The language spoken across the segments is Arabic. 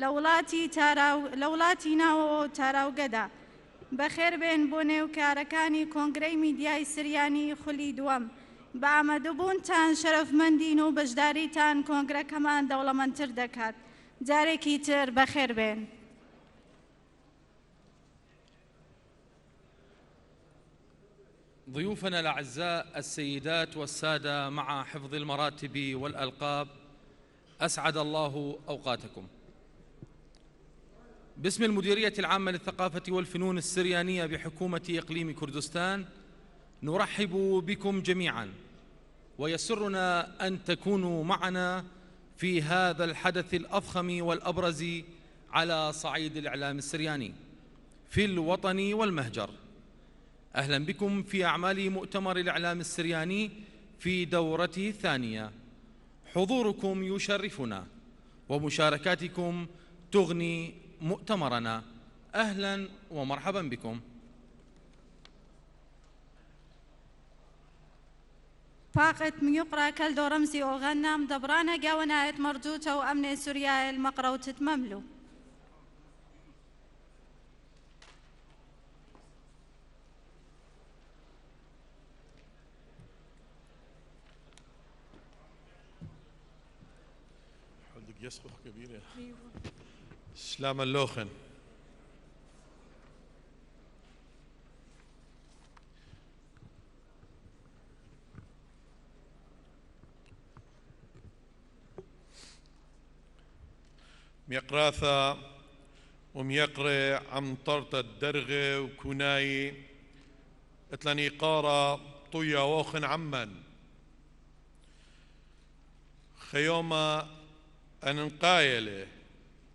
لە وڵاتی ناوەوە و تاراوگەدا. بەخێربێن بۆ نێوکارەکانی کۆنگرەی میدیای سریانی خولی دووەم. بە ئامادەبوونتان شەرەفمەندین و بەشداریتان کۆنگرەکەمان دەوڵەمەندتر دەکات. جارێکی تر بەخێربێن. ضيوفنا الأعزاء السيدات والسادة، مع حفظ المراتب والألقاب، أسعد الله أوقاتكم. باسم المديرية العامة للثقافة والفنون السريانية بحكومة إقليم كردستان نرحب بكم جميعاً، ويسرنا أن تكونوا معنا في هذا الحدث الأفخم والأبرز على صعيد الإعلام السرياني في الوطن والمهجر. أهلا بكم في أعمال مؤتمر الإعلام السرياني في دورته الثانية. حضوركم يشرفنا ومشاركاتكم تغني مؤتمرنا. أهلا ومرحبا بكم. فاقت ميقرا كالدو رمزي وغنام دبرانا قاونايت مرجوتة وأمن سوريا المقرا وتتمملو. يسخخ كبيرة سلام اللوخن. ميقراثا وميقري عم طرت الدرغة وكوناي اتلاني قارة طويا ووخن عمن خيوما أنقايلة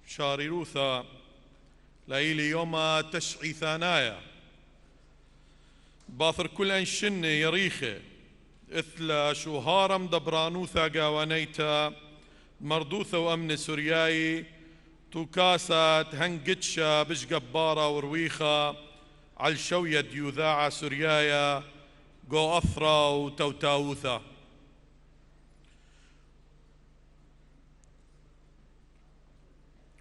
شاريروثا ليلي يوما تشعي ثانايا باثر كل أنشن يريخه إثلا شهارم دبرانوثا قاوانيتا مردوثا وأمن سورياي توكاسا تهنجتشا بش قبارة ورويخة عالشوية ديوذاعة سوريايا قو أثرا وتوتاوثا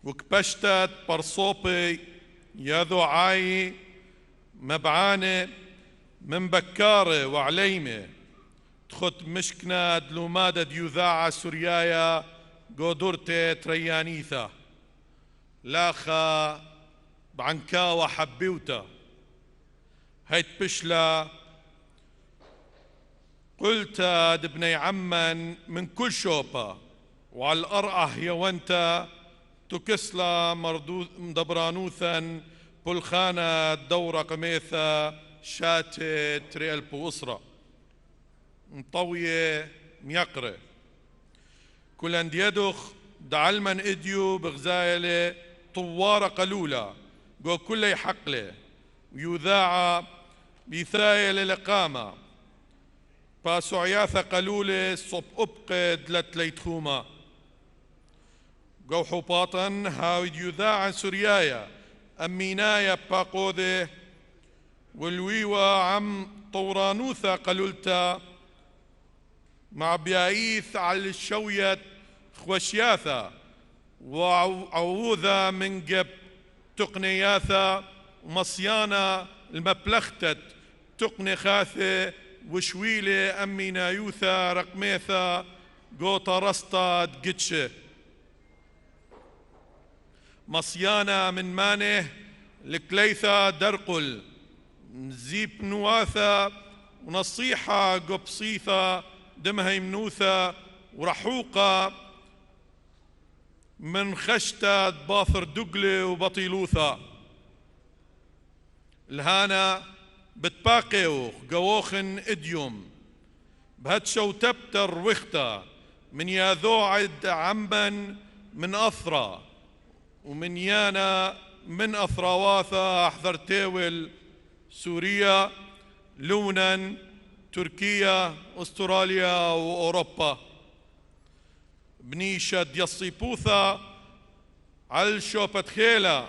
وكبشتت برصوبي ياذو عاي مبعانة من بكارة وعليمة تخط مشكنة دلومادة ديوذاعة سوريايا قدرتة تريانيثا لاخا بعنكا وحبيوتا هيت بشلا قلت دبني عمن من كل شوبا وعلى الأرعه يوانتا تكسلا مدبرانوثا بلخانة دورة قميثة شاتة تريال بوصرة مطوية ميقرة كلان ديدخ دعلمن إديو بغزايلة طوارة قلولة قو كل حقلة ويذاعة بيثايل لقامة باسو عياثة قلولة صب أبقد لتليتخومة قو حباطا هاو يذاع سوريايا أمينايا باقوذه والويوة عم طورانوثا قلولتا مع بيايث على الشوية خوشياثا وعووذا من قب تقنياثا ومصيانا المبلختت تقني خاثة وشويلة أمينا يوثا رقميثا قوطا رسطا دقتشه مصيانا من مانه لكليثا درقل زيب نواثا ونصيحة قبصيثا دمها يمنوثا ورحوقة من خشتة باثر دقلة وبطيلوثا الهانا بتباقيو قووخن إديوم بهتشو تبتر وختا من ياذوعد عمن من أثرى ومن يانا من أثراواثا حضرتيول سوريا لونا تركيا أستراليا وأوروبا بنيشة يصيبوثا على شوبة خيلة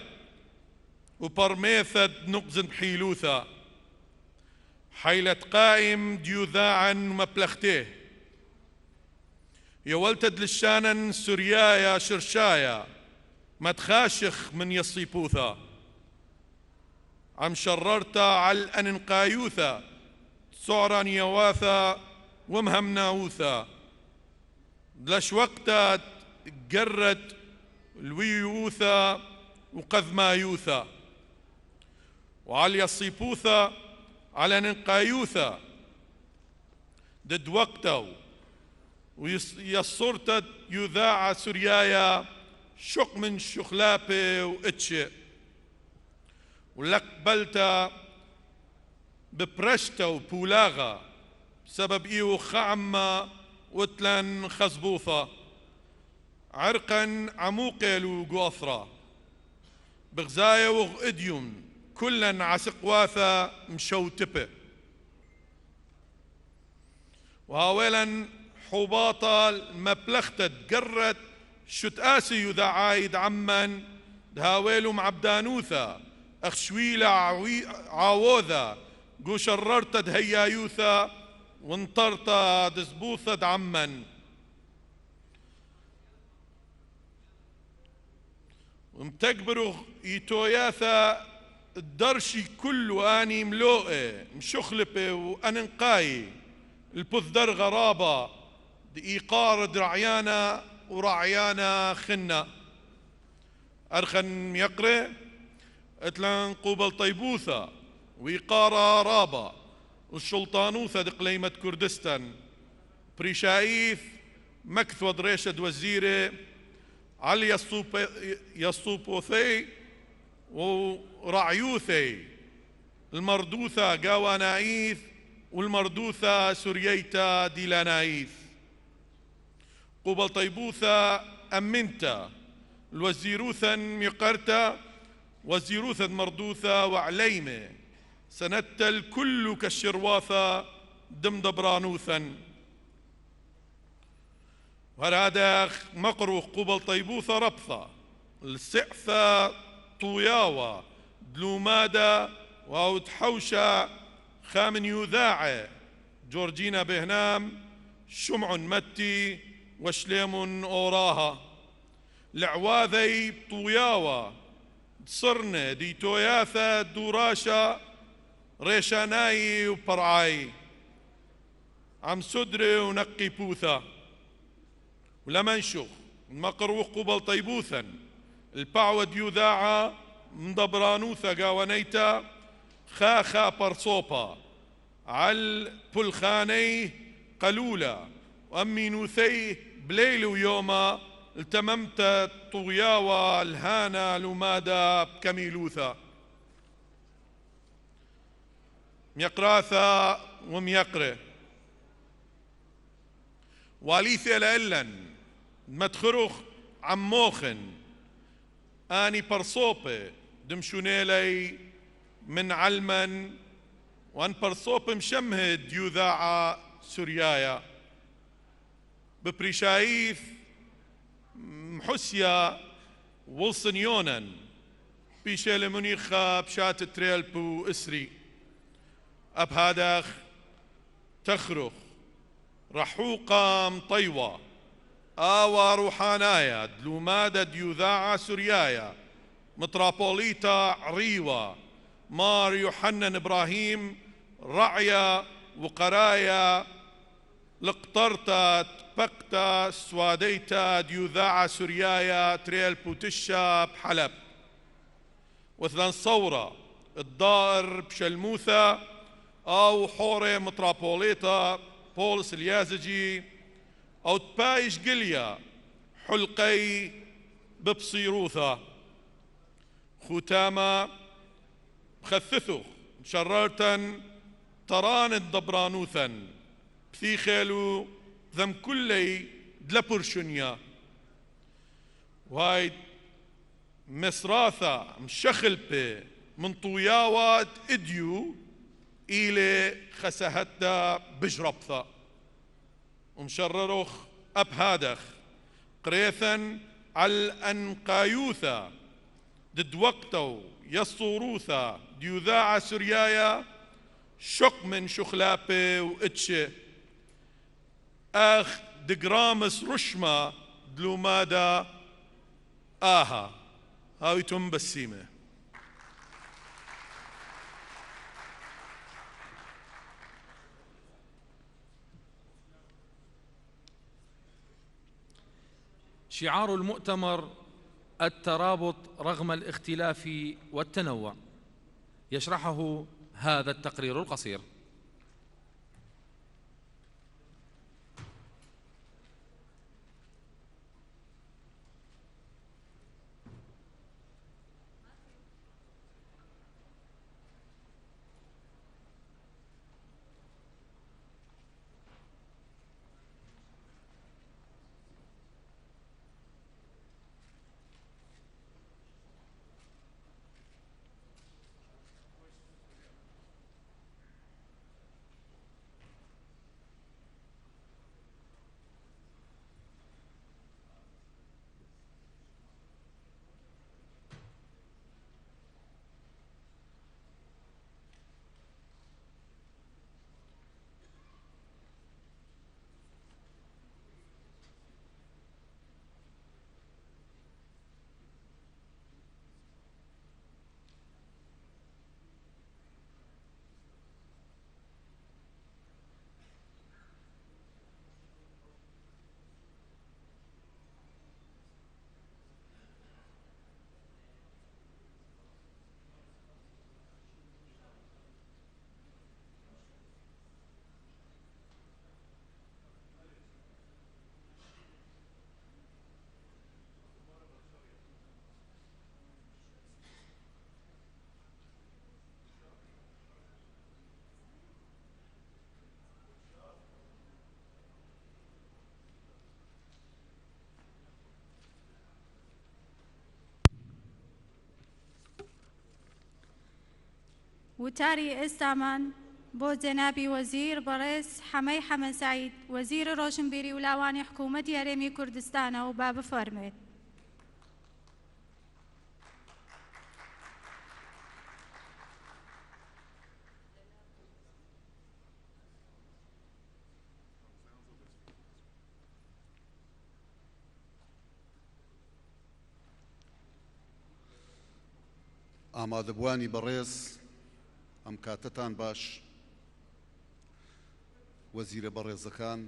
وبرميثة نقزن بحيلوثا حيلة قائم ديوذاعا مبلغته يولتد للشانن سوريايا شرشايا ما تخاشخ من يصيبوثا عم شررتا على الأنقايوثا صعرا يواثا ومهمناوثا لش وقتا قرت الويوثا وقذمايوثا وعلى يصيبوثا على ننقايوثا دد وقتو ويصرت يذاع سوريايا شق من شخلابي واتشي ولقبلتا ببرشتا وبولاغا بسبب ايو خعمة وتلان خزبوثة عرقا عموقل وقوثرة بغزايا وغئديوم كلا عسقواثا مشوتبه وهاولا حباطة المبلختة تقرت شتآسي يذا عايد عمن دهاويلو معبدانوثا أخشويلة عاووذا قو شررت دهيايوثا وانطرت دزبوثة دعمن ومتكبروا يتوياثا الدرشي كله اني ملوئه مشخلبه واننقاي البثدر غرابه ايقار درعيانا ورعيانا خنا ارخن يقرأ اتلان قوبل طيبوثا ويقارا رابا والشلطانوثا دقليمة كردستان بريشايث مكثو دريشة وزيري علي يصوبوثي ورعيوثي المردوثة قاوانايث والمردوثة سورييتا ديلانايث قوبل طيبوثا أمنتا الوزيروثا ميقرتا وزيروثا مردوثا وعليمة سنتا الكل كالشرواثا دم دبرانوثا وهذا مقرو قبل طيبوثا ربثا السعثة طوياوة دلومادا وتحوشا خامن يذاعة جورجينا بهنام شمع متي وشليم أوراها العواذي طوياوة صرنا دي توياثا دوراشا ريشاناي وبرعاي عم سدري ونقي بوثا ولما نشوف مقروق قبل طيبوثا البعوة يذاعة مدبرانوثا قاونيتا خاخا برصوبا عال بلخاني قلولا وأمينوثي بليل ويوما التممت طغياوة الهانا لمادا بكميلوثا ميقراثا وميقري واليثي لألن متخرخ عموخن اني برصوبي دمشونيلي من علمن وان برصوبي مشمهد يذاع سوريايا ببريشايث محسيا ولسن يونان بيشيل منيخا بشات تريل بو اسري اب هاداخ تخرخ رحوقا مطيوة آوا روحانايا دلومادا ديوذاعا سوريايا مترابوليتا عريوة مار يوحنن إبراهيم رعيا وقرايا لقطرتا تبقتا سواديتا ديوذاعا سوريايا تريل بوتشا بحلب وثلان صورة الدائر بشلموثا أو حوري مترابوليتا بولس اليازجي أو تبايش قليا حلقي ببصيروثا ختاما بخثثو شررتا تران الدبرانوثا بثيخيلو ذم كلي دلبرشنيا وهاي مسراثا مشخلبي من طوياوات اديو إلي خسهتا بجربثا ومشررخ أبهادخ قريثا على الأنقايوثا دد وقتو يصوروثا ديوذاع سوريايا شق من شخلابي واتشي اخ دقرامس رشما دلومادا آها هاويتم بسيمة. شعار المؤتمر الترابط رغم الاختلاف والتنوع، يشرحه هذا التقرير القصير. وتاری ئێستامان بۆ جەنابی وەزیر بەڕێز حەمەی حەمەسعید وەزیری ڕۆشنبیری و لاوانی حکوومەتی هەرێمی کوردستانەوە با بفەرمێت. ئامادەبوانی بەڕێز ئەم کاتتان باش، وەزیرە بەڕێزەکان،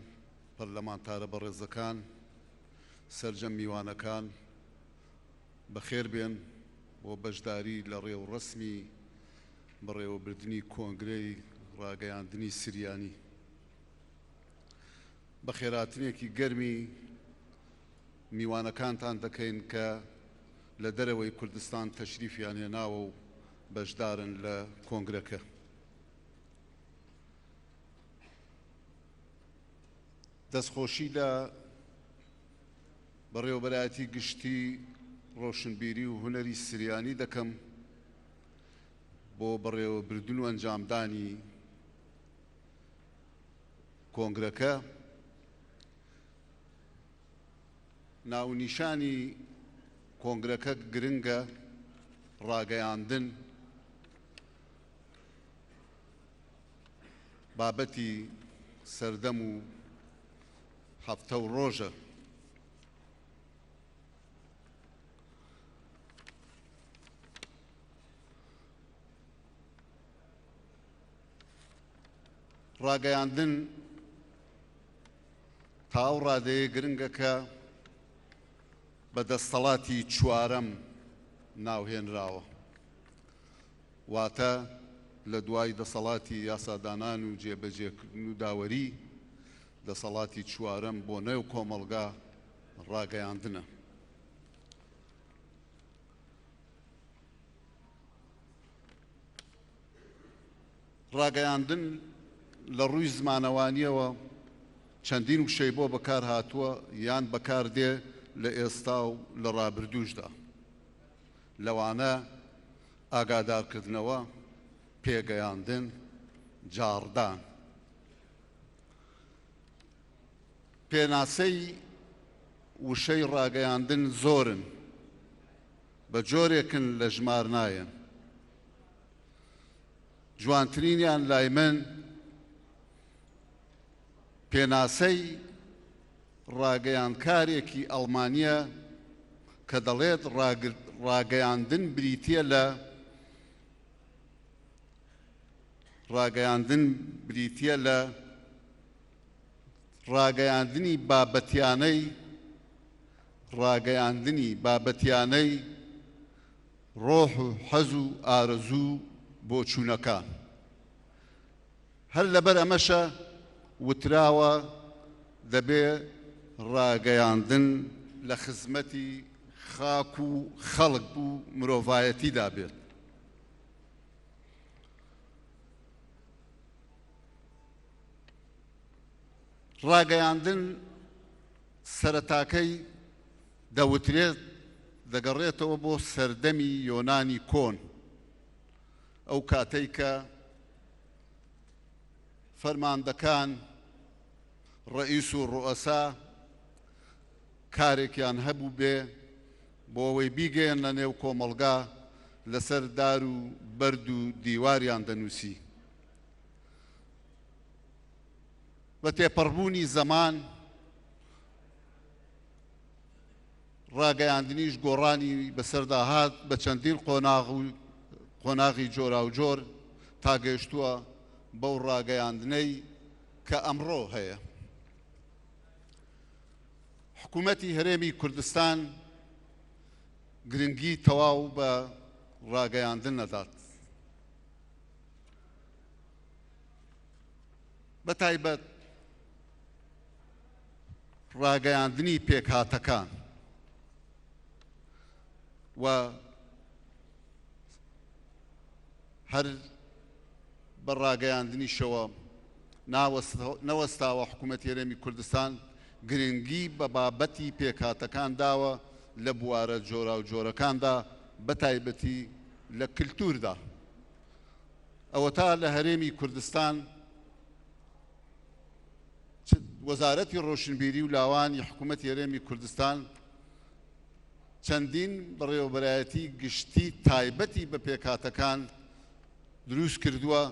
پەرلەمانتارە بەڕێزەکان، سەرجەم میوانەکان بەخێر بێن بۆ بەشداری لە ڕێوڕەسمی بەڕێوەبردننی کۆنگرەی ڕاگەیاندنی سریانی. بە خێراتنێکی گەرمی میوانەکانتان دەکەین کە لە دەرەوەی کوردستان تەشریفیان هێناوە و بەشدارن لە کۆنگرەکە. دەستخۆشی لە بەڕێوەبەرایەتی گشتی ڕۆشنبیری و هونەری سریانی دەکەم بۆ بەڕێوەبردن و ئەنجامدانی کۆنگرەکە. ناونیشانی کۆنگرەکە گرنگە، ڕاگەیاندن بابەتی سەردەم و هەفتە و ڕۆژە. ڕاگەیاندن تا ئەو ڕادەیە گرنگە کە بە دەستەڵاتی چوارەم ناوهێنراوە، واتە لە دوای دەسەڵاتی یاسادانان و جێبەجێکردن و داوەری دەسەڵاتی چوارەم بۆ نێو کۆمەڵگا ڕاگەیاندنە. ڕاگەیاندن لە ڕووی زمانەوانیەوە چەندین وشەی بۆ بەکار هاتووە یان بەکاردێ لە ئێستا و لە ڕابردووشدا. لەوانە ئاگادارکردنەوە، پێگەیاندن، جاڕدان. پێناسەی وشەی ڕاگەیاندن زۆرن، بە جۆرێکن لە ژمار نایەن. جوانترینیان لای من پێناسەی ڕاگەیاندکارێکی ئەڵمانیە کە دەڵێت ڕاگەیاندن بریتیە لە ڕاگەیاندنی بابەتیانەی ڕۆح و حەز و ئارەزوو بۆ چوونەکان. هەر لەبەر ئەمەشە وتراوە دەبێ ڕاگەیاندن لە خزمەتی خاک و خەڵک و مرۆڤایەتیدا بێت. ڕاگەیاندن سەرەتاکەی دەوترێت دەگەڕێتەوە بۆ سەردەمی یۆنانی کۆن، ئەو کاتەی کە فەرماندەکان ڕئیس و ڕوئەسا کارێکیان هەبوو بێ بۆ ئەوەی بیگەێنە نێو کۆمەڵگا لەسەر دار و بەرد و دیواریان دەنووسی. بە تێپەڕبوونی زەمان ڕاگەیاندنیش گۆڕانی بەسەردا هات بە چەندین قۆناغی جۆرا و جۆر تا گەیشتووە بەو ڕاگەیاندنەی کە ئەمڕۆ هەیە. حکوومەتی هەرێمی کوردستان گرنگی تەواو بە ڕاگەیاندن نەدات. بەتایبەت ڕاگەیاندنی پێکهاتەکان و هەر بە ڕاگەیاندنیشەوە نەوەستاوە حکوومەتی هەرێمی کوردستان گرنگی بە بابەتی پێکهاتەکان داوە لە بوارە جۆرا و جۆرەکاندا بەتایبەتی لە کلتوردا. ئەوە تا لە هەرێمی کوردستان وەزارەتی ڕۆشنبیری و لاوانی حکوومەتی هەرێمی کوردستان چەندین بەڕێوەبەرایەتی گشتی تایبەتی بە پێکهاتەکان دروست کردووە.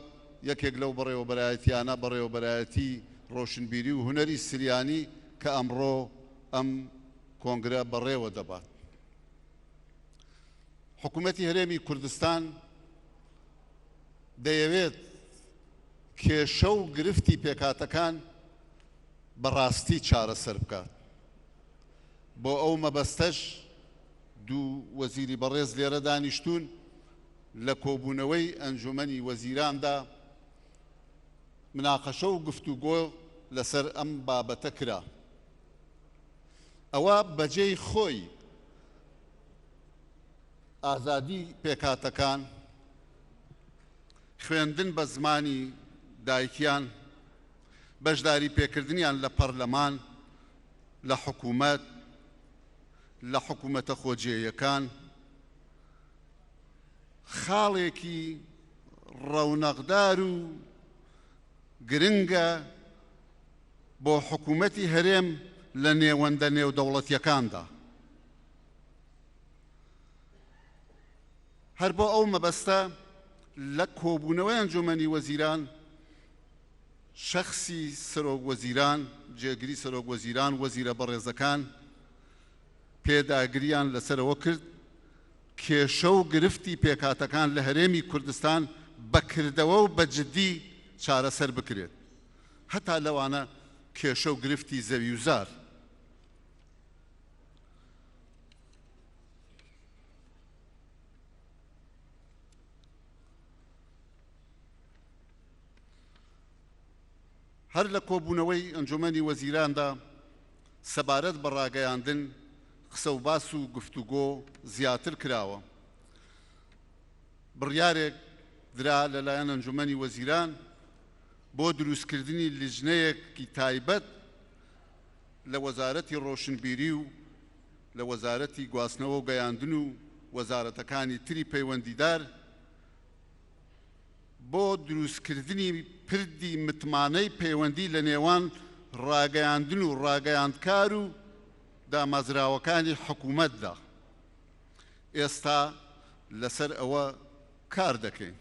یەکێک لەو بەڕێوەبەرایەتیانە بەڕێوەبەرایەتی ڕۆشنبیری و هونەری سریانی کە ئەمڕۆ ئەم کۆنگرە بەڕێوە دەبات. حکوومەتی هەرێمی کوردستان دەیەوێت کێشە و گرفتی پێکهاتەکان بەڕاستی چارەسەر بکات. بۆ ئەو مەبەستەش دوو وەزیری بەڕێز لێرە دانیشتوون لە کۆبوونەوەی ئەنجومەنی وەزیراندا مناقەشە و گفتوگۆ لەسەر ئەم بابەتە کرا. ئەوە بەجێی خۆی ئازادی پێکهاتەکان، خوێندن بە زمانی دایکیان، بەشداری پێکردنیان لە پەرلەمان، لە حکوومەت، لە حکوومەتە خۆجێیەکان خاڵێکی ڕەونەقدار و گرنگە بۆ حکوومەتی هەرێم لە نێوەندە نێودەوڵەتیەکاندا. هەر بۆ ئەو مەبەستە لە کۆبوونەوەی ئەنجومەنی وەزیران شەخسی سەرۆک وەزیران، جێگیری سەرۆک وەزیران، وەزیرە بەڕێزەکان پێداگریان لەسەرەوە کرد کێشە و گرفتی پێکهاتەکان لە هەرێمی کوردستان بەکردەوە و بەجددی چارەسەر بکرێت، هەتا لەوانە کێشە و گرفتی زەوی و زار. هەر لە کۆبوونەوەی ئەنجومەنی وەزیراندا سەبارەت بە ڕاگەیاندن قسە و باس و گفتوگۆ زیاتر کراوە. بڕیارێک درا لەلایەن ئەنجومەنی وەزیران بۆ دروستکردنی لیژنەیەکی تایبەت لە وەزارەتی ڕۆشنبیری و لە وەزارەتی گواستنەوە و گەیاندن و وەزارەتەکانی تری پەیوەندیدار بۆ دروستکردنی پردی متمانەی پەیوەندی لە نێوان ڕاگەیاندن و ڕاگەیاندکار و دامەزراوەکانی حکوومەتدا. ئێستا لەسەر ئەوە کار دەکەین.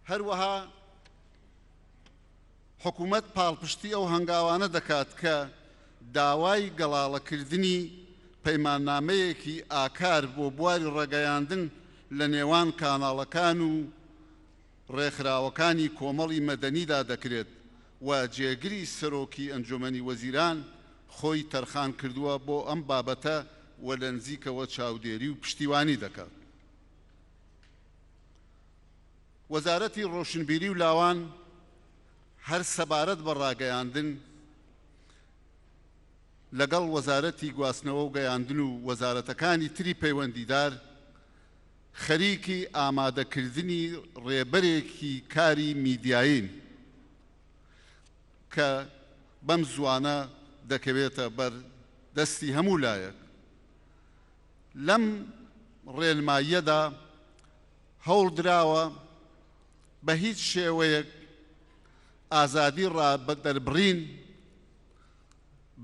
هەروەها حکوومەت پاڵپشتی ئەو هەنگاوانە دەکات کە داوای گەڵاڵەکردنی پەیماننامەیەکی ئاکار بۆ بواری ڕێگەیاندن لە نێوان کاناڵەکان و ڕێکخراوەکانی کۆمەڵی مەدەنیدا دەکرێت و جێگری سەرۆکی ئەنجومەنی وەزیران خۆی تەرخان کردووە بۆ ئەم بابەتە و لە نزیکەوە چاودێری و پشتیوانی دەکات. وەزارەتی ڕۆشنبیری و لاوان هەر سەبارەت بە ڕاگەیاندن لەگەڵ وەزارەتی گواستنەوە و گەیاندن و وەزارەتەکانی تری پەیوەندیدار خەریکی ئامادەکردنی ڕێبەرێکی کاری میدیایین کە بەم زوانە دەکەوێتە بەر دەستی هەموو لایەک. لەم ڕێنماییەدا هەوڵ دراوە بە هیچ شێوەیەک ئازادی ڕادەربڕین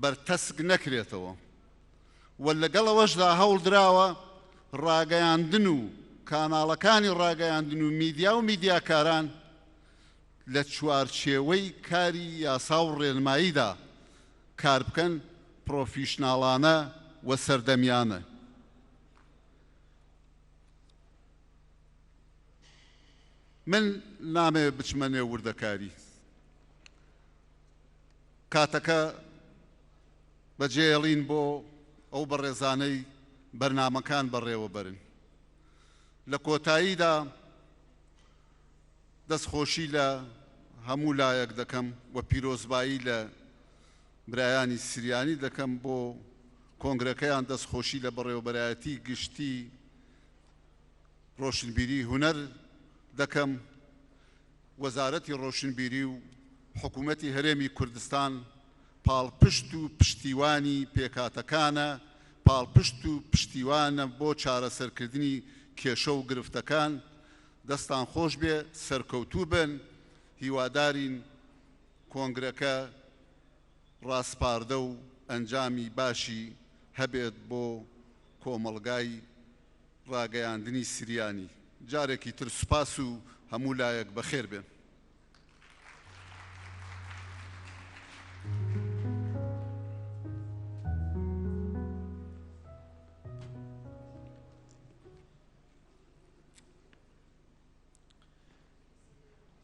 بەرتەسک نەکرێتەوە و لەگەڵەوەشدا هەوڵ دراوە ڕاگەیاندن و کاناڵەکانی ڕاگەیاندن و میدیا و میدیاکاران لە چوارچێوەی کاری یاسا و ڕێنماییدا کار بکەن پرۆفیشناڵانە و سەردەمیانە. من نامەوێت بچمە نێو وردەکاری، کاتەکە بەجێهێڵین بۆ ئەو بەڕێزانەی بەرنامەکان بەڕێوەبەرن. لە کۆتاییدا دەستخۆشی لە هەموو لایەک دەکەم و پیرۆزبایی لە برایانی سریانی دەکەم بۆ کۆنگرەکەیان دەستخۆشی لە بەڕێوەبەرایەتی گشتی ڕۆشنبیری هونەر دەکەم. وەزارەتی ڕۆشنبیری و حکوومەتی هەرێمی کوردستان پاڵپشت و پشتیوانی پێکاتەکانە، پاڵپشت و پشتیوانە بۆ چارەسەرکردنی کێشە و گرفتەکان. دەستان خۆش بێ، سەرکەوتوو بن، هیوادارین کۆنگرەکە ڕاستپاردە و ئەنجامی باشی هەبێت بۆ کۆمەڵگای ڕاگەیاندنی سریانی. جارێکی تر سوپاس و هەموو لایەک بەخێر بێن.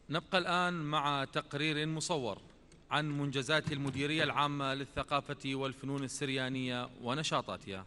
نبقى الآن مع تقرير مصور عن منجزات المديرية العامة للثقافة والفنون السريانية ونشاطاتها.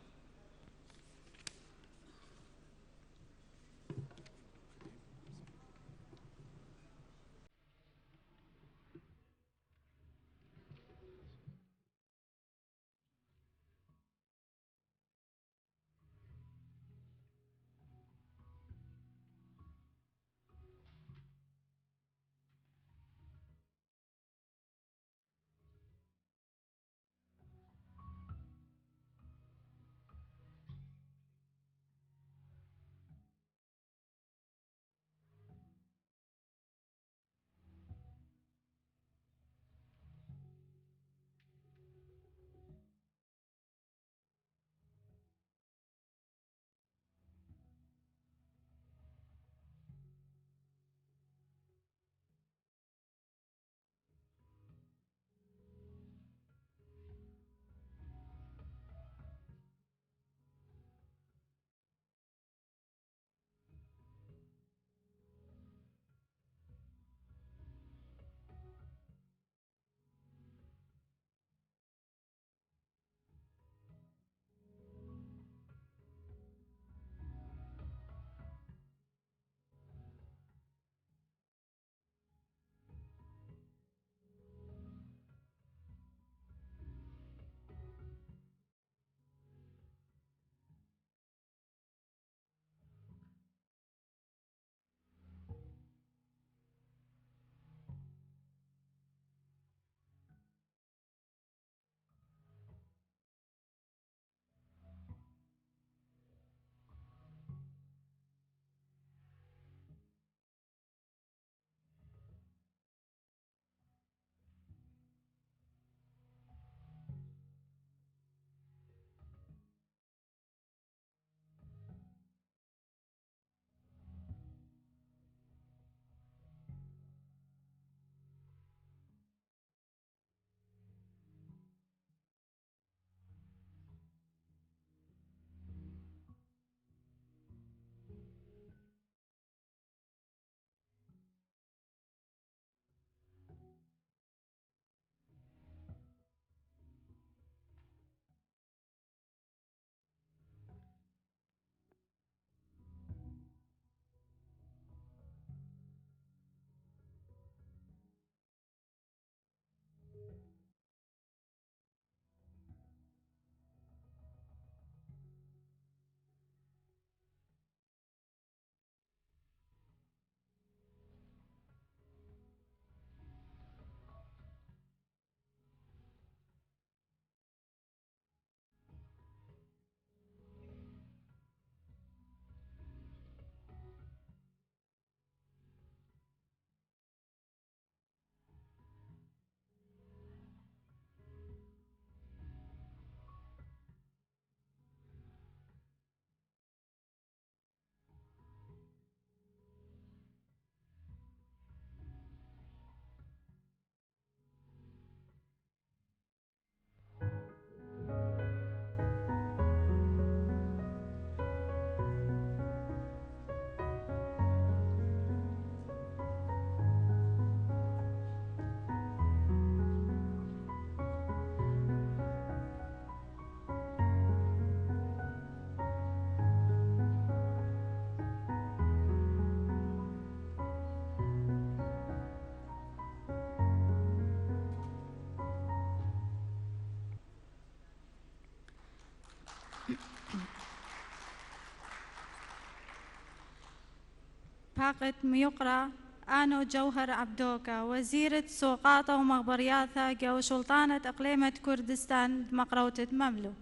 باقت ميقرا آنو جوهر عبدوكا وزيرة سوقاطة ومخبرياثة جو سلطانة إقليمة كردستان مقروتة مملو.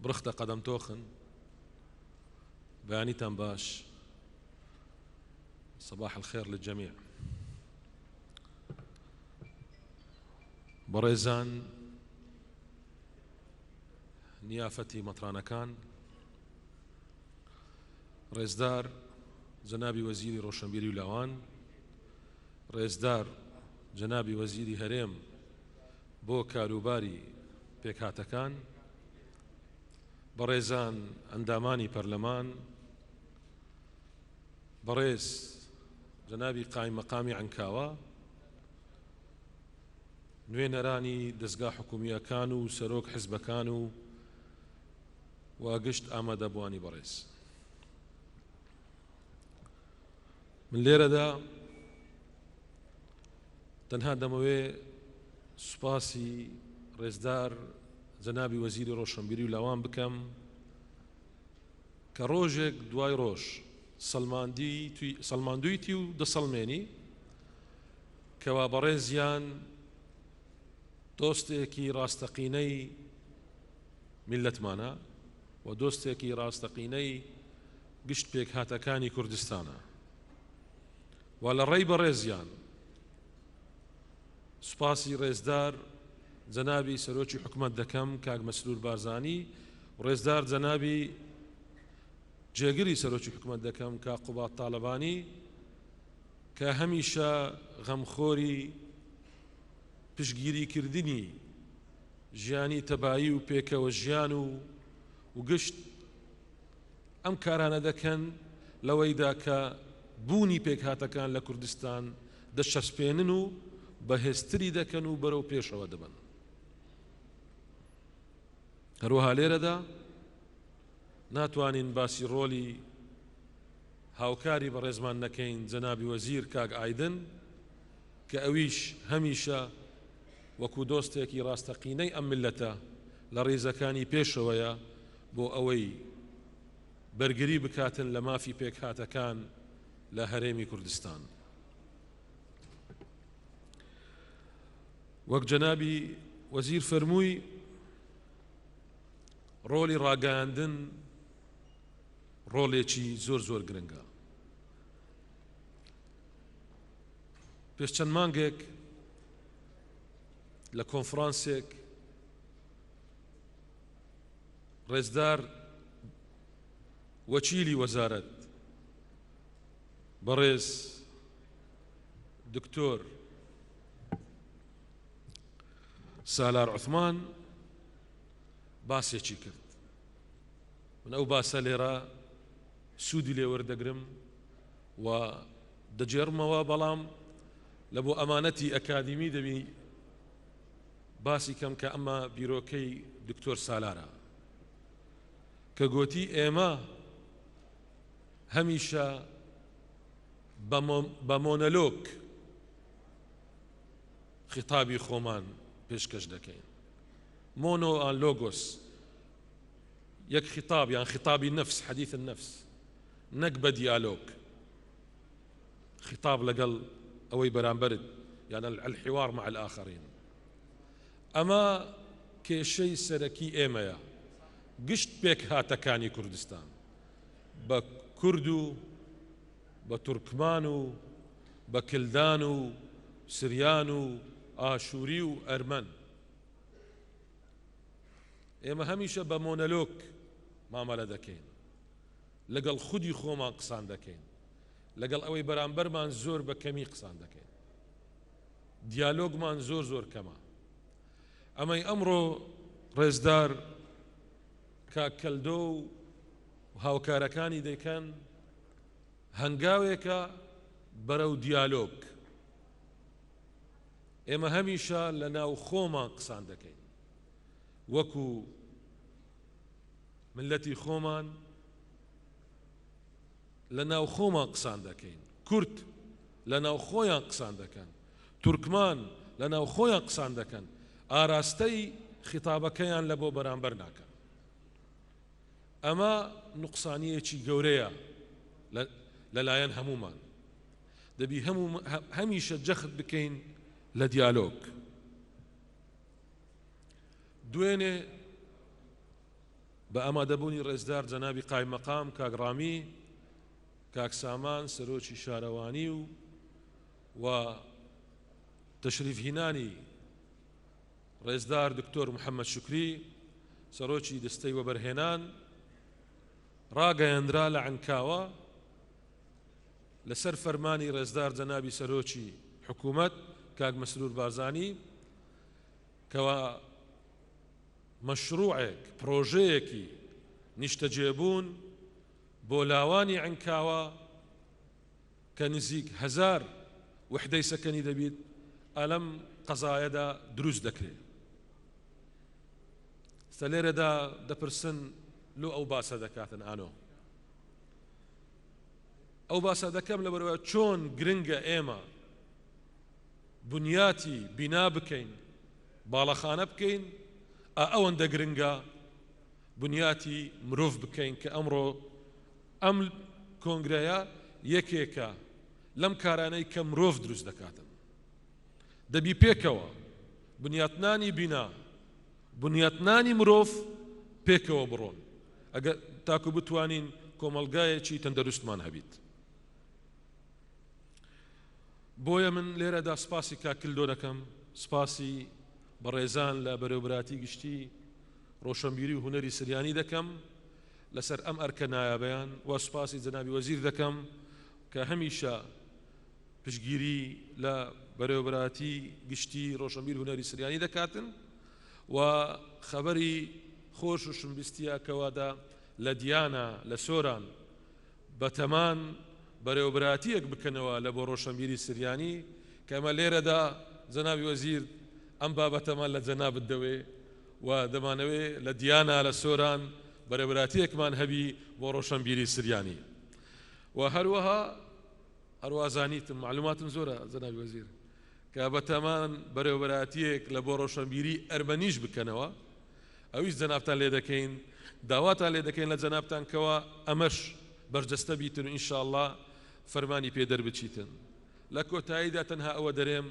برختة قدم توخن بياني تنباش. صباح الخير للجميع. بريزان نيافتي مطرانكان رئيسدار جنابي وزيري روشنبيري ولاوان، رئيسدار جنابي وزيري هرم بو كاروباري بيكهاتكان، بريزان انداماني برلمان، بريز جنابي قايم مقامي عنكاوا، نوێنەرانی دەستگا حکوومیەکان و سەرۆک حیزبەکان و واگشت ئامادەبوانی بەڕێز. من لێرەدا تەنها دەمەوێ سوپاسی ڕێزدار جەنابی وەزیری ڕۆشنبیری و لاوان بکەم کە ڕۆژێک دوای ڕۆژ سەلماندوویەتی و دەسەڵمێنی کەوا بەڕێزیان دۆستێکی ڕاستەقینەی میلەتمانە و دۆستێکی ڕاستەقینەی گشت پێکهاتەکانی کوردستانە و لە ڕێی بەڕێزیان سوپاسی ڕێزدار جەنابی سەرۆکی حکومەت دەکەم کاک مەسرور بارزانی و ڕێزدار جەنابی جێگری سەرۆکی حکومەت دەکەم کاک قوبات تاڵەبانی کە هەمیشە غەمخۆری پشتگیریکردنی ژیانی تەبایی و پێکەوە ژیان و گشت ئەم کارانە دەکەن لەوەیدا کە بوونی پێکهاتەکان لە کوردستان دەشەسپێنن و بەهێزتری دەکەن و بەرەو پێشەوە دەبن. هەروەها لێرەدا ناتوانین باسی ڕۆلی هاوکاری بەڕێزمان نەکەین جەنابی وەزیر کاک ئایدن کە ئەویش هەمیشە وەکو دۆستێکی ڕاستەقینەی ئەم میلەتە لە ڕێزەکانی پێشەوەیە بۆ ئەوەی بەرگری بکاتن لە مافی پێکهاتەکان لە هەرێمی کوردستان. وەک جەنابی وەزیر فەرمووی ڕۆلی ڕاگەیاندن ڕۆڵێکی زۆر زۆر گرنگە. پێش چەند مانگێک لە کۆنفرانسێک ڕێزدار وەکیلی وەزارەت بەڕێز دکتۆر سالار عوثمان باسێکی کرد. من ئەو باسە لێرە سوودی لێ وەردەگرم و دەجێڕمەوە، بەڵام لە بۆ ئەمانەتی ئەکادیمی دەبی باسی کەم کە ئەمە بیرۆکەی دکتۆر سالارە کە گوتی ئێمە هەمیشە بە مۆنەلۆک خیتابی خۆمان پێشکەش دەکەین. مۆنۆ ئان لۆگۆس، یەک خیتاب یان خیتابی نەفس، حەدیث النەفس، نەک بە دیالۆگ. خیتاب لەگەڵ ئەوەی بەرامبەرت یان الحوار مع الآخرین. ئەمە کێشەی سەرەکی ئێمەیە گشت پێکهاتەکانی کوردستان بە کورد و بە تورکمان و بە کلدان و سریان و ئاشووری و ئەرمەن. ئێمە هەمیشە بە مۆنەلۆک مامەلە دەکەین، لەگەڵ خودی خۆمان قسان دەکەین، لەگەڵ ئەوەی بەرامبەرمان زۆر بە کەمی قسان دەکەین. دیالۆگمان زۆر زۆر کەمە. ئەمەی ئەمڕۆ ڕێزدار کاک کەلدۆ و هاوکارەکانی دەیکەن هەنگاوێکە بەرەو دیالۆگ. ئێمە هەمیشە لە ناو خۆمان قسان دەکەین، وەکو ملەتی خۆمان لە ناو خۆمان قسان دەکەین، کورد لە ناو خۆیان قسان دەکەن، تورکمان لە ناو خۆیان قسان دەکەن، ئاراستەی خیتابەکەیان لە بۆ بەرامبەر ناکەن. ئەمە نوقسانیەکی گەورەیە لەلایەن هەمومان. دەبی هەمیشە جەخت بکەین لە دیالۆگ. دوێنێ بە ئامادەبوونی ڕێزدار جەنابی قایمەقام کاک ڕامی، کاک سامان سەرۆکی شارەوانی و تەشریفهێنانی ڕێزدار دکتۆر محەممەد شوکری سەرۆکی دەستەی وەبەرهێنان ڕاگەیەندرا لە عنکاوە لەسەر فەرمانی ڕێزدار جەنابی سەرۆکی حکوومەت کاک مەسرور بارزانی کەوا مەشروعێک پرۆژەیەکی نیشتەجێبوون بۆ لاوانی عنکاوە کە نزیک 1000 وحدەی سەکەنی دەبیت ئەلەم قەزایەدا دروست دەکرێت. ستا لێرەدا دەپرسن لۆ ئەو باسە دەکاتن ئانۆ. ئەو باسە دەکەم لەبەرەوە چۆن گرنگە ئێمە بنیاتی بینا بکەین، باڵەخانە بکەین، ئەوەندە گرنگە بنیاتی مرۆڤ بکەین کە ئەمڕۆ ئەم کۆنگرەیە یەکێکە لەم کارانەی کە مرۆڤ دروست دەکاتن. دەبی پێکەوە بنیاتنانی بینا، بنیاتنانی مرۆڤ پێکەوە بڕۆن ئەگەر تاکو بتوانین کۆمەڵگایەکی تەندەروستمان هەبیت. بۆیە من لێرەدا سپاسی کاکلدۆ دەکەم، سپاسی بەڕێزان لە بەرەوبراتی گشتی ڕۆشنبیری و هونەری سریانی دەکەم لەسەر ئەم ئەرکە نایابەیان، و سپاسی جەنابی وەزیر دەکەم کە هەمیشە پشتگیری لە بەرەوبراتی گشتی ڕۆشنبیر هونەری سریانی دەکاتن و خەبەری خۆش و شمبیستیە کەوادا لە دیانە لە سۆران بەتەمان بەرەوبراتیەک بکەنەوە لە بۆ ڕۆشنبیری سریانی کە ئەمە لێرەدا جەنابی وەزیر ئەم بابەتەمان لە جەنابت دەوێ و دەمانەوێ لە دیانە لە سۆران بەرەوبراتیەکمان هەبی بۆ ڕۆشنبیری سریانی. و هەروەها زانیتم معلوماتم زۆرە جەنابی وەزیر کە بەتەمان بەرەوبراتیەک لە بۆ ڕۆشنبیری ئەرمەنیش بکەنەوە. ئەویش جەنابتان لێ دەکەین، داواتان لێ دەکەین لە جەنابتان کەوە ئەمەش بەرجەستە بیتن و ئینشاءڵڵا فەرمانی پێدەر بچیتن. لە کۆتاییدا تەنها ئەوە دەرێم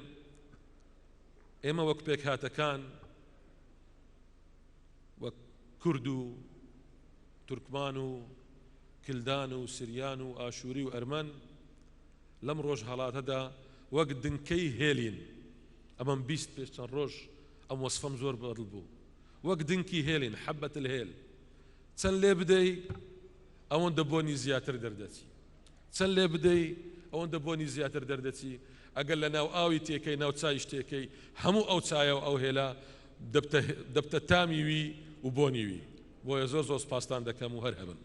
ئێمە وەک پێک هاتەکان وەک کورد و تورکمان و کلدان و سریان و ئاشووری و ئەرمەن لەم ڕۆژ هەڵاتەدا وەک دنکەی هێلین. ئەمەم بیست پێش چەند ڕۆژ ئەم وەسفەم زۆر بەدڵ بوو. وەک دنکی هێلین حەبەت الهێل، چەند لێ بدەی ئەوەندە بۆنی زیاتر دەردەچی، چەند لێ بدەی ئەوەندە بۆنی زیاتر دەردەچی. ئەگەر لە ناو ئاوی تێکەی ناو چاویش تێکەی هەموو ئەو چایە و ئەو هێلا دەبتە تامی وی و بۆنی وی. بۆیە زۆر زۆر سپاستان دەکەم و هەر هەبن.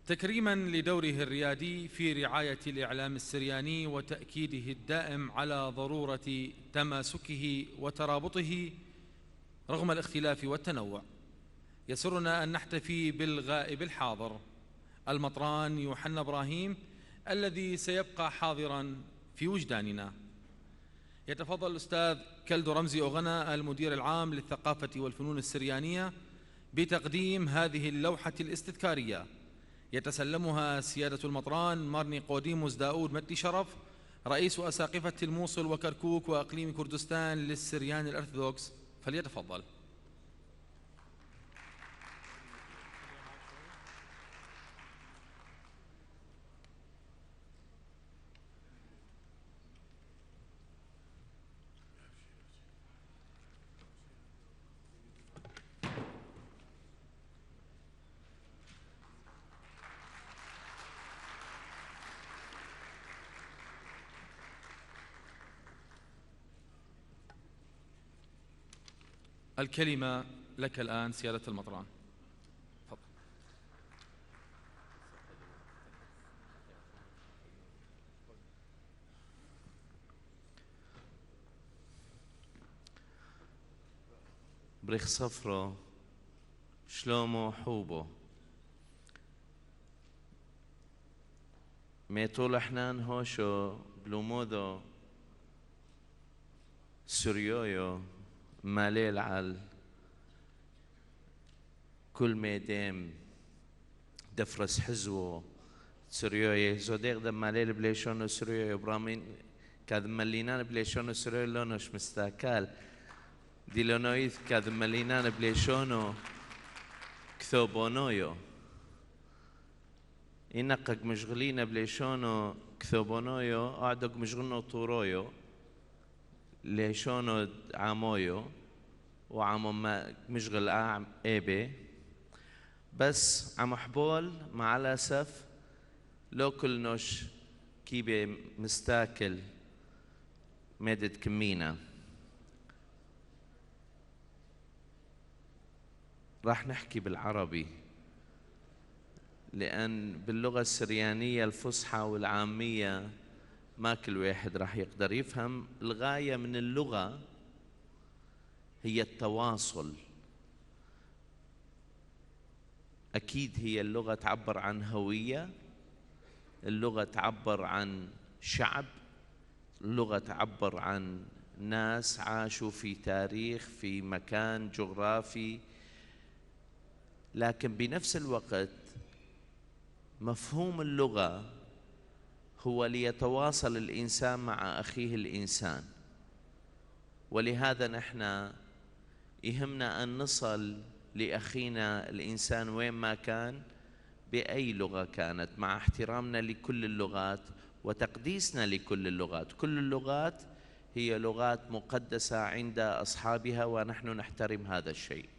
تكريما لدوره الريادي في رعاية الإعلام السرياني وتأكيده الدائم على ضرورة تماسكه وترابطه رغم الاختلاف والتنوع، يسرنا أن نحتفي بالغائب الحاضر المطران يوحنا إبراهيم الذي سيبقى حاضرا في وجداننا. يتفضل الأستاذ كلدو رمزي أوغنا المدير العام للثقافة والفنون السريانية بتقديم هذه اللوحة الاستذكارية. يتسلمها سيادة المطران مارني قوديموس داود مدي شرف رئيس أساقفة الموصل وكركوك وأقليم كردستان للسريان الأرثوذكس، فليتفضل. الكلمة لك الآن سيادة المطران. تفضل. بريخ صفرو شلومو حوبو ميتول احنان هوشو بلومودو سوريويو ماليل عال كل ميديم دفرس حزوه سوريوي زوديق دم ماليل بليشونو سوريوي برامين كاذ ملينان بليشونو سوريوي لونوش مستاكال دي لونويث كاذ ملينان بليشونو كثوبونويو إنقق مشغلين بليشونو كثوبونويو أعدق مشغلنو طورويو ليشونو عامويو وعامو مشغل أعم إيبي بس عم حبول مع الأسف لو كل نوش كيبي مستاكل ميدد كمينا راح نحكي بالعربي لأن باللغة السريانية الفصحى والعامية ما كل واحد راح يقدر يفهم. الغاية من اللغة هي التواصل. أكيد هي اللغة تعبر عن هوية، اللغة تعبر عن شعب، اللغة تعبر عن ناس عاشوا في تاريخ في مكان جغرافي، لكن بنفس الوقت مفهوم اللغة هو ليتواصل الإنسان مع أخيه الإنسان. ولهذا نحن يهمنا أن نصل لأخينا الإنسان وين ما كان بأي لغة كانت، مع احترامنا لكل اللغات وتقديسنا لكل اللغات. كل اللغات هي لغات مقدسة عند أصحابها ونحن نحترم هذا الشيء.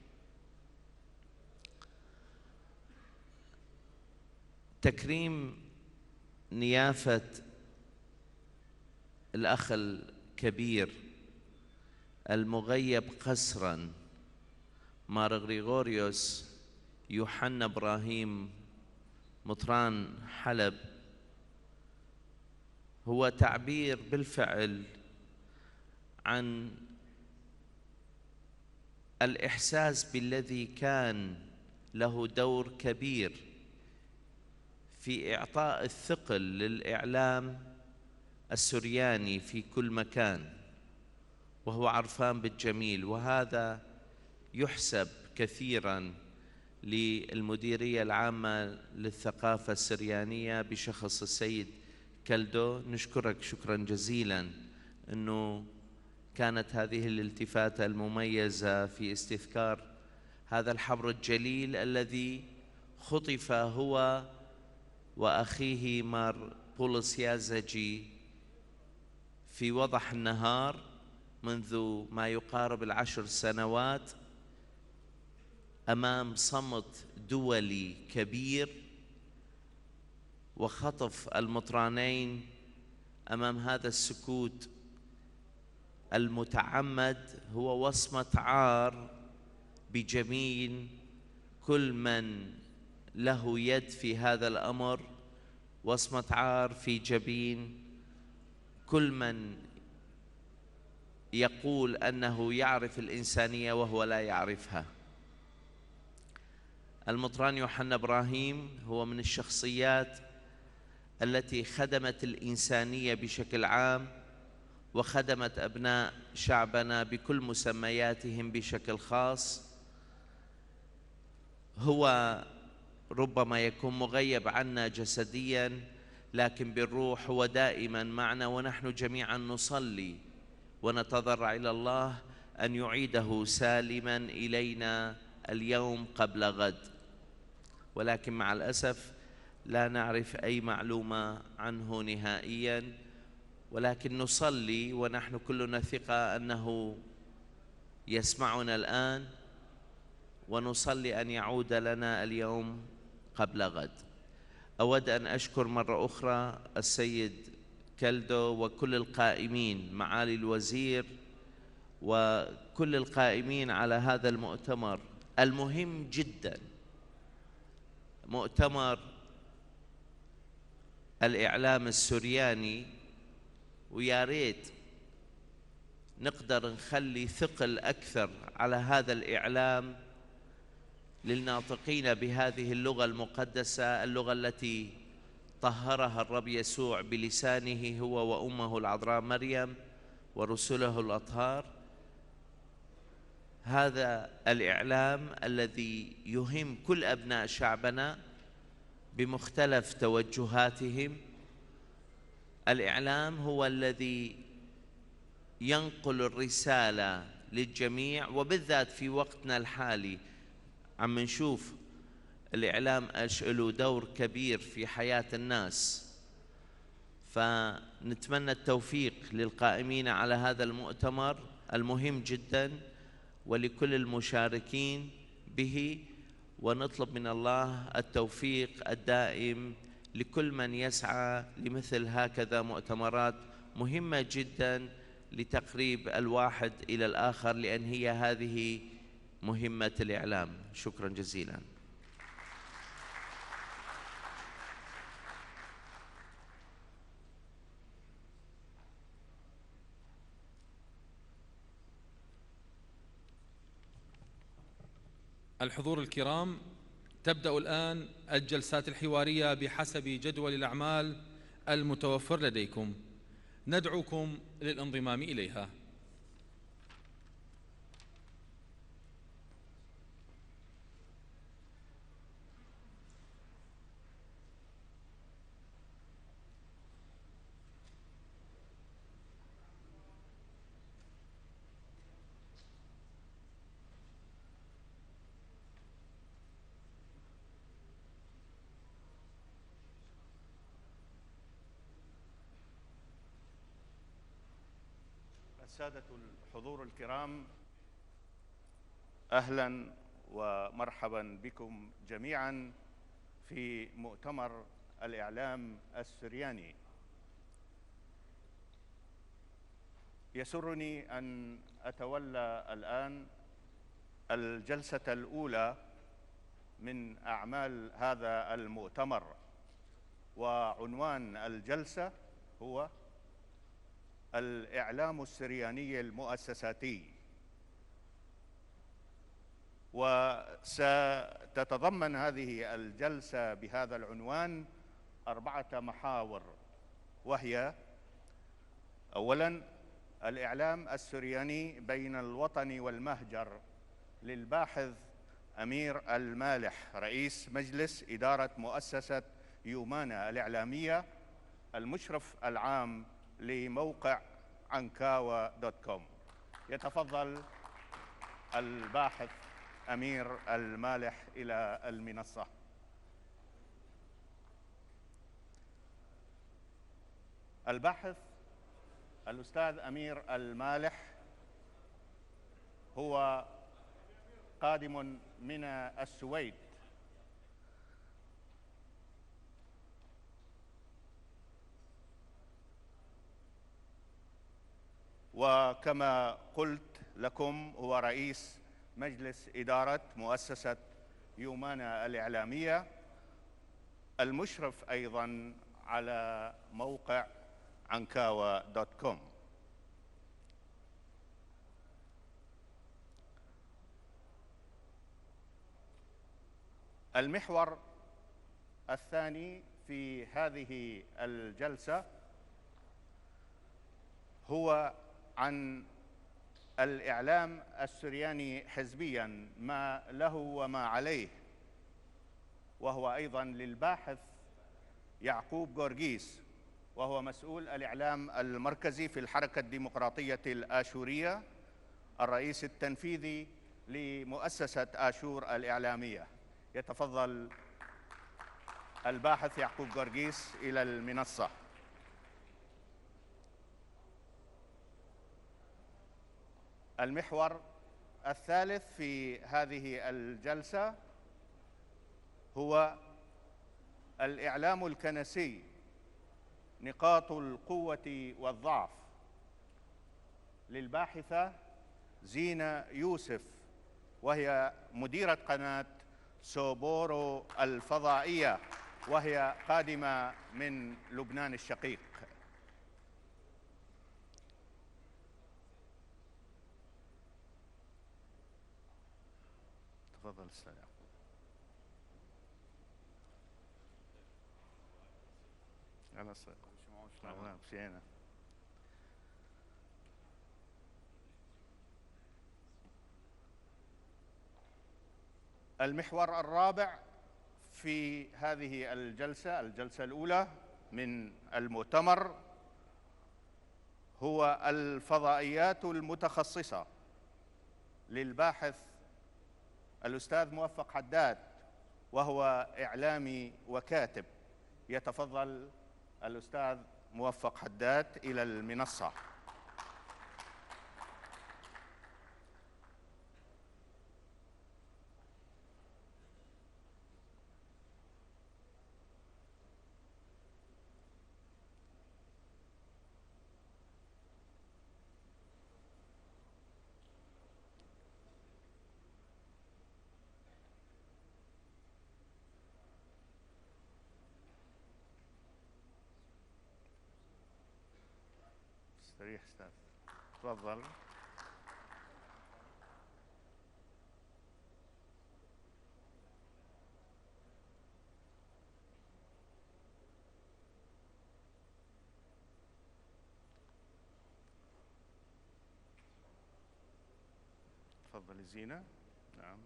تكريم نيافة الأخ الكبير المغيب قسراً مار غريغوريوس يوحنا إبراهيم مطران حلب هو تعبير بالفعل عن الإحساس بالذي كان له دور كبير في إعطاء الثقل للإعلام السرياني في كل مكان، وهو عرفان بالجميل. وهذا يحسب كثيراً للمديرية العامة للثقافة السريانية بشخص السيد كالدو. نشكرك شكراً جزيلاً أنه كانت هذه الالتفاتة المميزة في استذكار هذا الحبر الجليل الذي خطف هو وأخيه مار بولس يازجي في وضح النهار منذ ما يقارب 10 سنوات أمام صمت دولي كبير، وخطف المطرانين أمام هذا السكوت المتعمد هو وصمة عار بجميل كل من له يد في هذا الأمر، وصمة عار في جبين كل من يقول أنه يعرف الإنسانية وهو لا يعرفها. المطران يوحنا إبراهيم هو من الشخصيات التي خدمت الإنسانية بشكل عام وخدمت أبناء شعبنا بكل مسمياتهم بشكل خاص. هو ربما يكون مغيب عنا جسدياً، لكن بالروح هو دائماً معنا، ونحن جميعاً نصلي ونتضرع إلى الله أن يعيده سالماً إلينا اليوم قبل غد. ولكن مع الأسف لا نعرف أي معلومة عنه نهائياً، ولكن نصلي ونحن كلنا ثقة أنه يسمعنا الآن، ونصلي أن يعود لنا اليوم قبل غد. أود أن أشكر مرة أخرى السيد كالدو وكل القائمين، معالي الوزير وكل القائمين على هذا المؤتمر المهم جدا، مؤتمر الإعلام السرياني. ويا ريت نقدر نخلي ثقل أكثر على هذا الإعلام للناطقين بهذه اللغة المقدسة، اللغة التي طهرها الرب يسوع بلسانه هو وأمه العذراء مريم ورسله الأطهار. هذا الإعلام الذي يهم كل أبناء شعبنا بمختلف توجهاتهم. الإعلام هو الذي ينقل الرسالة للجميع، وبالذات في وقتنا الحالي عم نشوف الإعلام له دور كبير في حياة الناس. فنتمنى التوفيق للقائمين على هذا المؤتمر المهم جدا ولكل المشاركين به، ونطلب من الله التوفيق الدائم لكل من يسعى لمثل هكذا مؤتمرات مهمة جدا لتقريب الواحد إلى الآخر، لأن هي هذه مهمة الإعلام. شكرا جزيلا. الحضور الكرام، تبدأ الآن الجلسات الحوارية بحسب جدول الأعمال المتوفر لديكم. ندعوكم للانضمام إليها. السادة الحضور الكرام، أهلا ومرحبا بكم جميعا في مؤتمر الإعلام السرياني. يسرني أن أتولى الآن الجلسة الأولى من أعمال هذا المؤتمر، وعنوان الجلسة هو الإعلام السرياني المؤسساتي. وستتضمن هذه الجلسة بهذا العنوان 4 محاور، وهي: أولاً، الإعلام السرياني بين الوطن والمهجر، للباحث أمير المالح، رئيس مجلس إدارة مؤسسة يومانا الإعلامية، المشرف العام لموقع عنكاوة.com. يتفضل الباحث أمير المالح إلى المنصة. الباحث الأستاذ أمير المالح هو قادم من السويد، وكما قلت لكم هو رئيس مجلس إدارة مؤسسة يومانا الإعلامية، المشرف أيضاً على موقع عنكاوة.com. المحور الثاني في هذه الجلسة هو عن الإعلام السرياني حزبياً، ما له وما عليه، وهو أيضاً للباحث يعقوب غورغيس، وهو مسؤول الإعلام المركزي في الحركة الديمقراطية الآشورية، الرئيس التنفيذي لمؤسسة آشور الإعلامية. يتفضل الباحث يعقوب غورغيس إلى المنصة. المحور الثالث في هذه الجلسة هو الإعلام الكنسي، نقاط القوة والضعف، للباحثة زينة يوسف، وهي مديرة قناة سوبورو الفضائية، وهي قادمة من لبنان الشقيق. تفضل استاذ. أنا صدق. مشينا. المحور الرابع في هذه الجلسة الأولى من المؤتمر هو الفضائيات المتخصصة للباحث الأستاذ موفق حداد، وهو إعلامي وكاتب. يتفضل الأستاذ موفق حداد إلى المنصة. استريح استاذ. تفضل. تفضل زينة. نعم.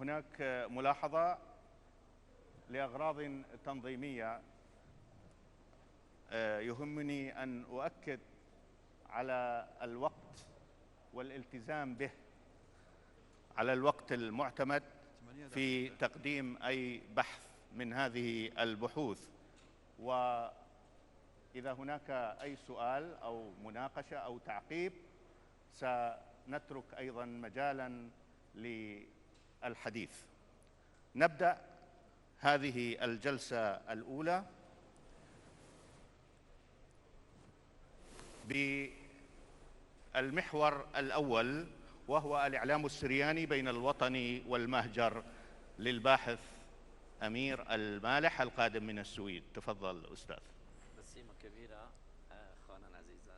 هناك ملاحظة لأغراض تنظيمية يهمني أن أؤكد على الوقت والالتزام به، على الوقت المعتمد في تقديم أي بحث من هذه البحوث. وإذا هناك أي سؤال أو مناقشة أو تعقيب سنترك أيضا مجالا للحديث. نبدأ هذه الجلسة الأولى بالمحور الأول، وهو الإعلام السرياني بين الوطن والمهجر، للباحث أمير المالح القادم من السويد. تفضل أستاذ. بسيمة كبيرة أخوانا العزيزة،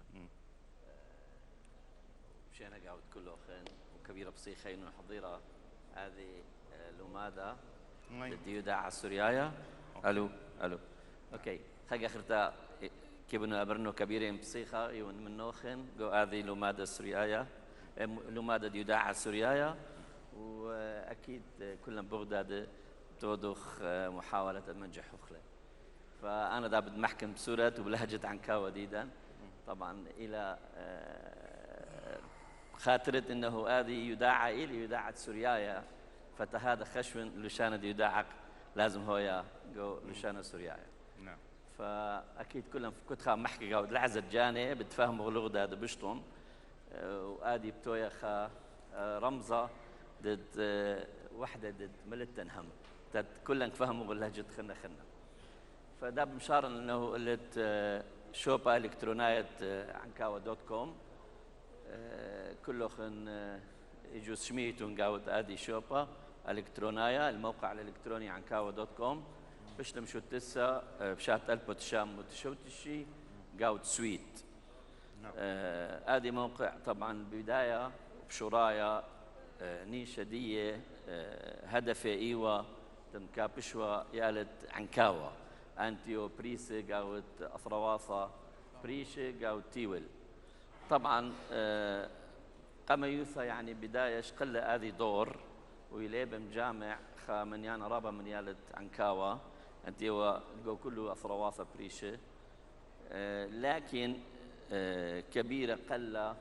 مشينا قاعد كله خين وكبيرة بصيخين وحضيرة هذه لماذا الديوداع السورياية. الو اوكي خلي اخرتا كيبنو ابرنو كبيرين بصيخة يون من نوخن جو هذه لماذا السورياية لماذا ديوداع السورياية. واكيد كلنا بغداد تودخ محاولة منجح أخرى. فأنا دا بدي محكم بسورة وبلهجة عنكاوة ديدا طبعا إلى خاطرة إنه هذه يداعى إلي يداعى سوريايا، فتهذا خشون لشان يداعق لازم هو جو لشان سوريايا. نعم. فأكيد كلهم كنت خا محكي قاعد لعزة جاني بتفهموا لغة هذا بشطن وآدي بتويا خا رمزة ضد وحدة ضد ملتن هم كلهم فهموا باللهجة خنا فده بمشار انه قلت شوبا الكترونية عنكاوة.com كله خن يجوز شميتون قاود ادي شوبا الكترونية الموقع الالكتروني عنكاوة.com باش تمشوا تسا بشات البوت شام وتشوتشي قاود سويت. ادي موقع طبعا بداية بشرايا نيشة دية هدفي ايوه تنكابشوا يالت عنكاوة أنتيو بريسي قاوت أثرواصة بريشي قاوت تيول. طبعا قام يوثا يعني بداية شقل هذه دور ويليب مجامع من يانا رابا من يالت عنكاوة أنتيو قو كله أثرواصة بريشي لكن كبيرة قلة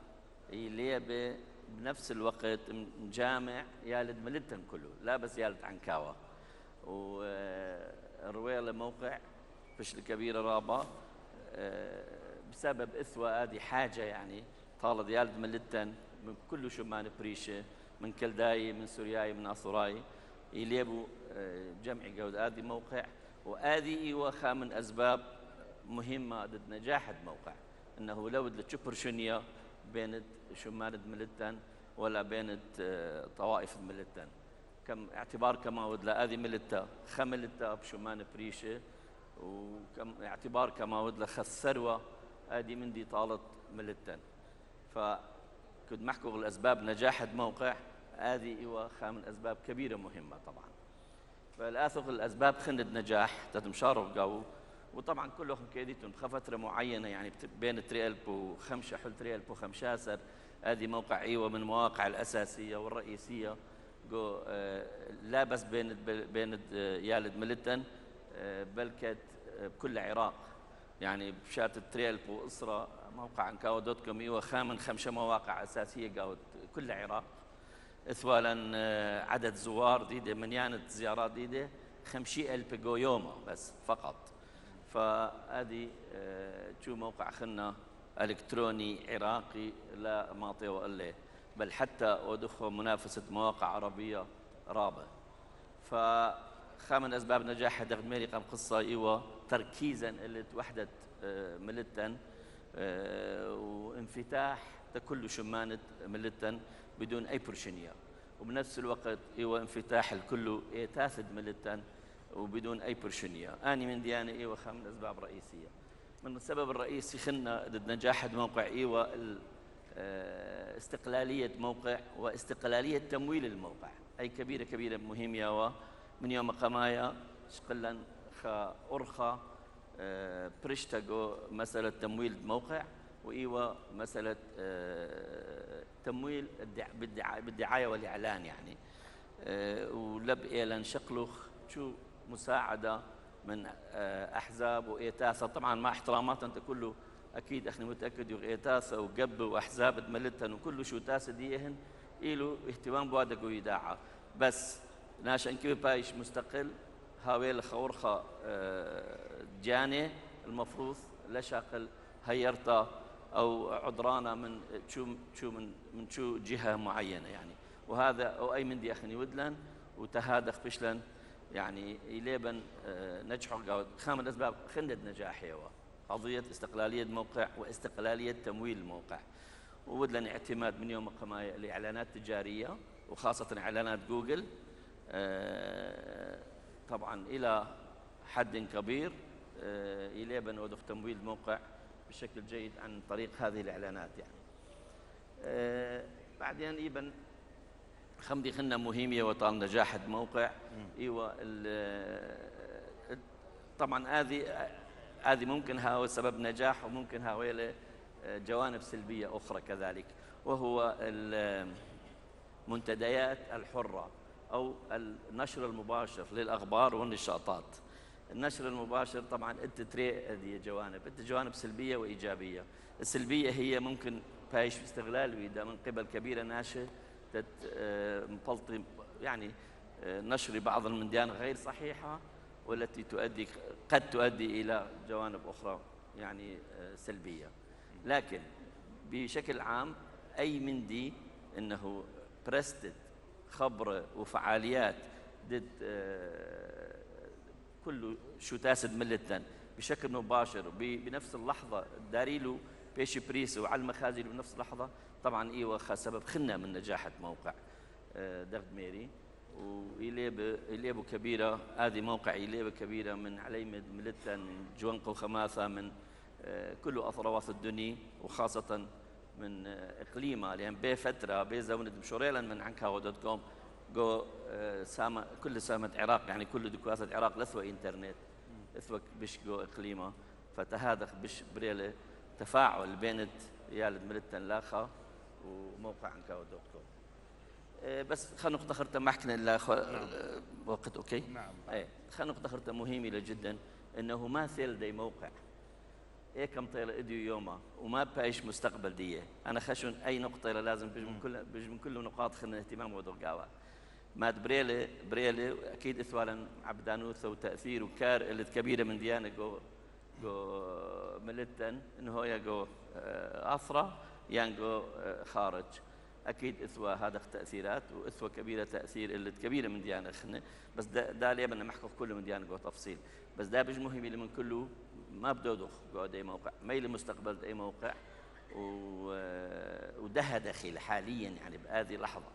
يليب بنفس الوقت مجامع يالد ملتن كله لا بس يالد عنكاوة. والرويلة موقع فش الكبيرة رابا بسبب إثوة هذه حاجة يعني طالد يالد ملتن من كل شمان بريشة من كلداي من سورياي من أثراي يليبوا جمعي قود هذه موقع. وهذه إيوة من أسباب مهمة ضد نجاح الموقع إنه لو تشبر شنية بين شمان ملتن ولا بين طوائف الملتن كم اعتبار كما ودلا هذه ملتا خملتا بشمان بريشه وكم اعتبار كما ودلا خسروه هذه من دي طالت ملتن. فكنت محكوا الأسباب نجاح الموقع هذه إيوه خامن أسباب كبيرة مهمة طبعا. فالآثق الأسباب خند نجاح تتمشاروا قاو، وطبعا كلهم كيديتهم فترة معينة يعني بين 3005 حل 3015 هذه موقع إيوه من المواقع الأساسية والرئيسية جو لا بس بين يالد ملتن بل كانت بكل العراق يعني بشات تريلب وأسرة موقع انكاو دوت كوم إيوه خامن 5 مواقع أساسية قاو كل العراق. إثوالا عدد زوار ديدة منيانة زيارات ديدة 50,000 جو يومه بس فقط. فهذه شو موقع خلنا إلكتروني عراقي لا ماطي وقله، بل حتى ودخل منافسة مواقع عربية رابع. فخامن أسباب نجاح دغميري قام قصة إيوه تركيزا اللي وحدة ملتن وانفتاح تكل شمانة ملتن بدون أي برشنية، وبنفس الوقت إيوه انفتاح الكل تاثد ملتن وبدون أي برشنية. أنا من ديانة إيوه خامن أسباب رئيسية. من السبب الرئيسي خلنا ضد نجاح الموقع إيوه استقلالية موقع واستقلالية تمويل الموقع، أي كبيرة مهم ياوا من يوم قمايا شقلا خا أرخا برشتاجو مسألة تمويل الموقع وإيوه مسألة تمويل بالدعاية والإعلان يعني ولب إعلان شقلوخ شو مساعدة من أحزاب وإيتاثة. طبعا مع احترامات أنت كله أكيد إحنا متأكد إيتاثة وقب وأحزاب ملتن وكله شو تاسة ديهن إلو اهتمام بوادق ويداعة، بس ناشان كيف بايش مستقل هاويل خورخة جاني المفروض لا شاقل هيرتا أو عذرانا من شو جهة معينة يعني. وهذا أو أي من دي أخني ودلن وتهادخ بشلن يعني يليبن نجحوا خامن أسباب خندد نجاح يوا قضية استقلالية الموقع واستقلالية تمويل الموقع، وودلن اعتماد من يوم قماية لإعلانات تجارية وخاصة إعلانات جوجل طبعا إلى حد كبير يليبن ودخ تمويل الموقع بشكل جيد عن طريق هذه الإعلانات يعني. بعدين إيبن خمدي خلنا مهمة وطال نجاح الموقع إيوه طبعا هذه ممكن هو سبب نجاح وممكن هاويله جوانب سلبية أخرى كذلك، وهو المنتديات الحرة أو النشر المباشر للأخبار والنشاطات. النشر المباشر طبعا انت تري هذه جوانب، انت جوانب سلبية وإيجابية. السلبية هي ممكن بايش استغلال ويدا من قبل كبيرة ناشئ مبلطي يعني نشر بعض المنديان غير صحيحة والتي قد تؤدي إلى جوانب أخرى يعني سلبية. لكن بشكل عام أي مندي أنه برستد خبرة وفعاليات ضد كل شو تاسد ملتن بشكل مباشر بنفس اللحظة داريلو بيش بريس وعلى المخازن بنفس اللحظة طبعا إيوه سبب خلنا من نجاح موقع دغد ميري. وإليبو كبيرة هذه موقع إليبو كبيرة من عليمد ملتن جوانقو خماثة من كل أطراف الدنيا وخاصة من إقليمها لأن بفترة بزمن مشوريلا من عنكاو دوت كوم جو سامة كل سامة عراق يعني كل دكواسة عراق لثوى إنترنت لثوى بش جو إقليمه فتهادخ بش بريلة تفاعل بين يالد ملتن لاخا وموقع عنكاو دوت كوم. بس خلينا نقطة أخرى ما حكينا إلا وقت أوكي؟ نعم. إيه خلينا نقطة أخرى مهمة جدا إنه ما ثيل دي موقع إيه كم طيلة إديو يومه وما بايش مستقبل ديه. أنا خشون أي نقطة لازم بيج من كل نقاط خلنا اهتمام ودرجاوة. مات بريلي أكيد إثوالا عبدانوث وتأثير وكار اللي كبيرة من ديانة جو ملتن إنه هو يجو أثرة يانجو خارج. أكيد إثوى هذا تأثيرات وإثوى كبيرة تأثير اللي كبيرة من ديانة خلنا بس ده ليه بدنا نحكي كله من ديانة جو تفصيل بس ده بيج مهم اللي من كله ما بدو جو أي موقع ما يلي مستقبل أي موقع وده داخل حاليا يعني بهذه اللحظة.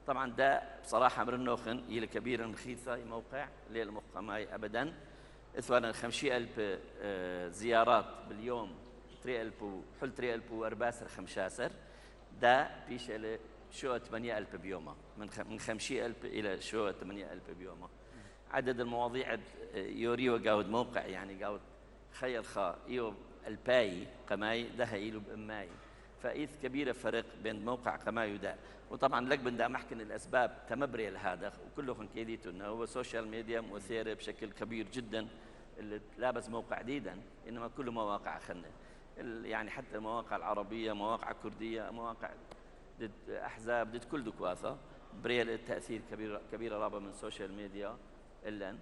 طبعا ده بصراحة أمر النوخن يلي كبيرة مخيثة موقع ليه المقاماي أبدا إثوالا 50,000 زيارات باليوم 3,000 حل 3,000 وأرباسر 15 ده بيش شو 8000 بيومه من 50,000 إلى شو 8000 بيومه. عدد المواضيع يوريو قاود موقع يعني قاود خير خا إيو الباي قماي ده هيلو بأماي فإيث كبيرة فرق بين موقع قماي وده. وطبعا لك بندا محكن الأسباب تمبري لهذا وكلهم كيديتو إنه هو سوشيال ميديا مثيرة بشكل كبير جدا اللي لابس موقع جديدا إنما كله مواقع خلنا يعني حتى المواقع العربية مواقع كردية مواقع ضد أحزاب ضد كل دكواثة بريل التأثير كبيرة رابة من سوشيال ميديا إلا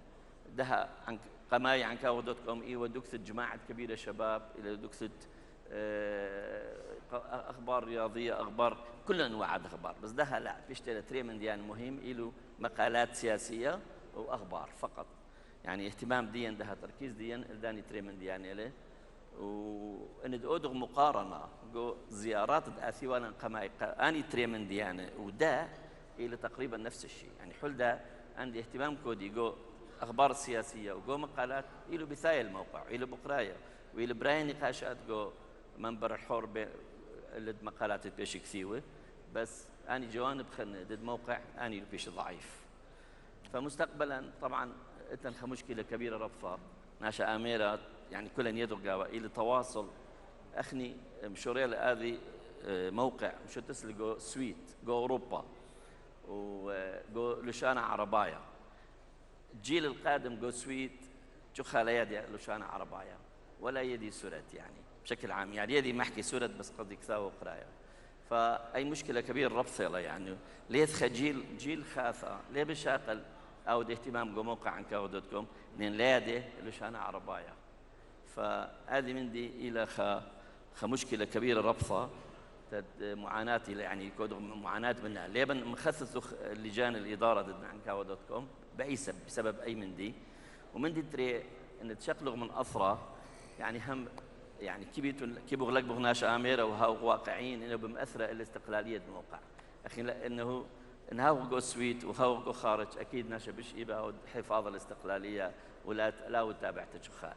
ده عن قماي عن كاو.com إيوه دكسة جماعة كبيرة شباب إلى دكسة أخبار رياضية أخبار كل أنواع الأخبار بس ده لا بيشتري تريمند يعني مهم إله مقالات سياسية وأخبار فقط يعني اهتمام ديا ده تركيز ديا الداني تريمند يعني له وإن أدغ مقارنة جو زيارات الآثيوان قماي أني تريمند يعني وده إلى تقريبا نفس الشيء يعني حل ده عندي اهتمام كودي جو أخبار السياسية وجو مقالات إلو بثاية الموقع إلو بقراية وإلو براي نقاشات جو منبر الحور اللي مقالات بيش كثيوة بس أنا جوانب خلنا ضد موقع أنا بيش ضعيف فمستقبلا طبعا اتنخ مشكلة كبيرة ربطة ناشا أميرات يعني كلن يدرقوا إلى تواصل أخني مشوريل هذه موقع مشو تسلقوا سويت جو أوروبا وجو لشانة عربايا الجيل القادم جو سويت شو خاليادي لشانة عربايا ولا يدي سورة يعني بشكل عام يعني يدي محكي سورة بس قصدي كثاوة وقراية فأي مشكلة كبيرة ربطة يعني ليه جيل خاثة ليه بشاقل أو ده اهتمام جو موقع عن كاو.com لأن لاده لشانة عربايا فهذه من دي إلى خ مشكلة كبيرة ربطة معاناة يعني كود معاناة منها ليبن مخصصوا لجان الإدارة ضد عن كاو.com بأي سبب بسبب أي من دي ومن دي تري إن تشغلوا من أثرة يعني هم يعني كي بغلق بغناش آميرة وهاو واقعين إنه بمأثرة الاستقلالية الموقع أخي لأنه إن هاو جو سويت وهاو جو خارج أكيد ناشا بش إيبا حفاظ الاستقلالية ولا وتابع تشخال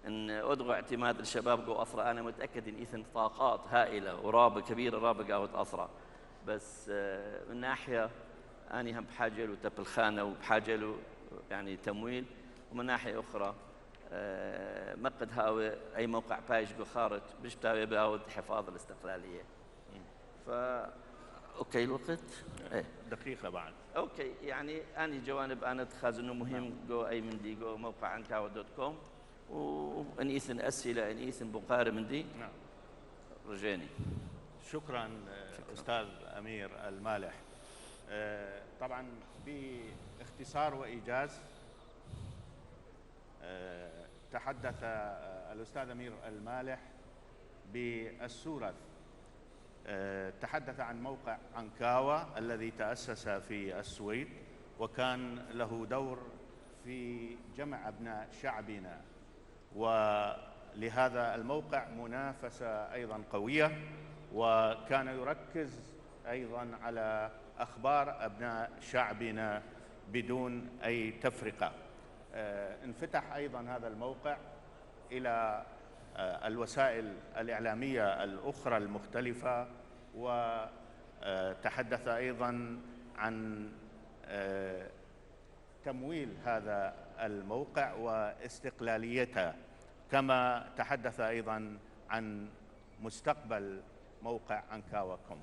ان ادغوا اعتماد الشباب جو اثرى انا متاكد ان ايثن طاقات هائله ورابه كبيره رابه قاوت اثرى بس من ناحيه اني هم بحاجه له تب الخانه وبحاجه له يعني تمويل ومن ناحيه اخرى مقد هاوي اي موقع بايش جو خارج باش بتاوي باود حفاظ الاستقلاليه ف اوكي الوقت ايه دقيقه بعد اوكي يعني اني جوانب انا اتخاذ انه مهم جو اي من دي جو موقع عن كاو.com وانيثن اسئله انيثن بقارب من دي نعم رجاني شكرا استاذ امير المالح طبعا باختصار وايجاز تحدث الاستاذ امير المالح بالصوره تحدث عن موقع عنكاوة الذي تأسس في السويد وكان له دور في جمع أبناء شعبنا ولهذا الموقع منافسة أيضا قوية وكان يركز أيضا على أخبار أبناء شعبنا بدون أي تفرقة انفتح أيضا هذا الموقع إلى الوسائل الإعلامية الأخرى المختلفة وتحدث أيضا عن تمويل هذا الموقع واستقلاليته كما تحدث أيضا عن مستقبل موقع عنكاوة.com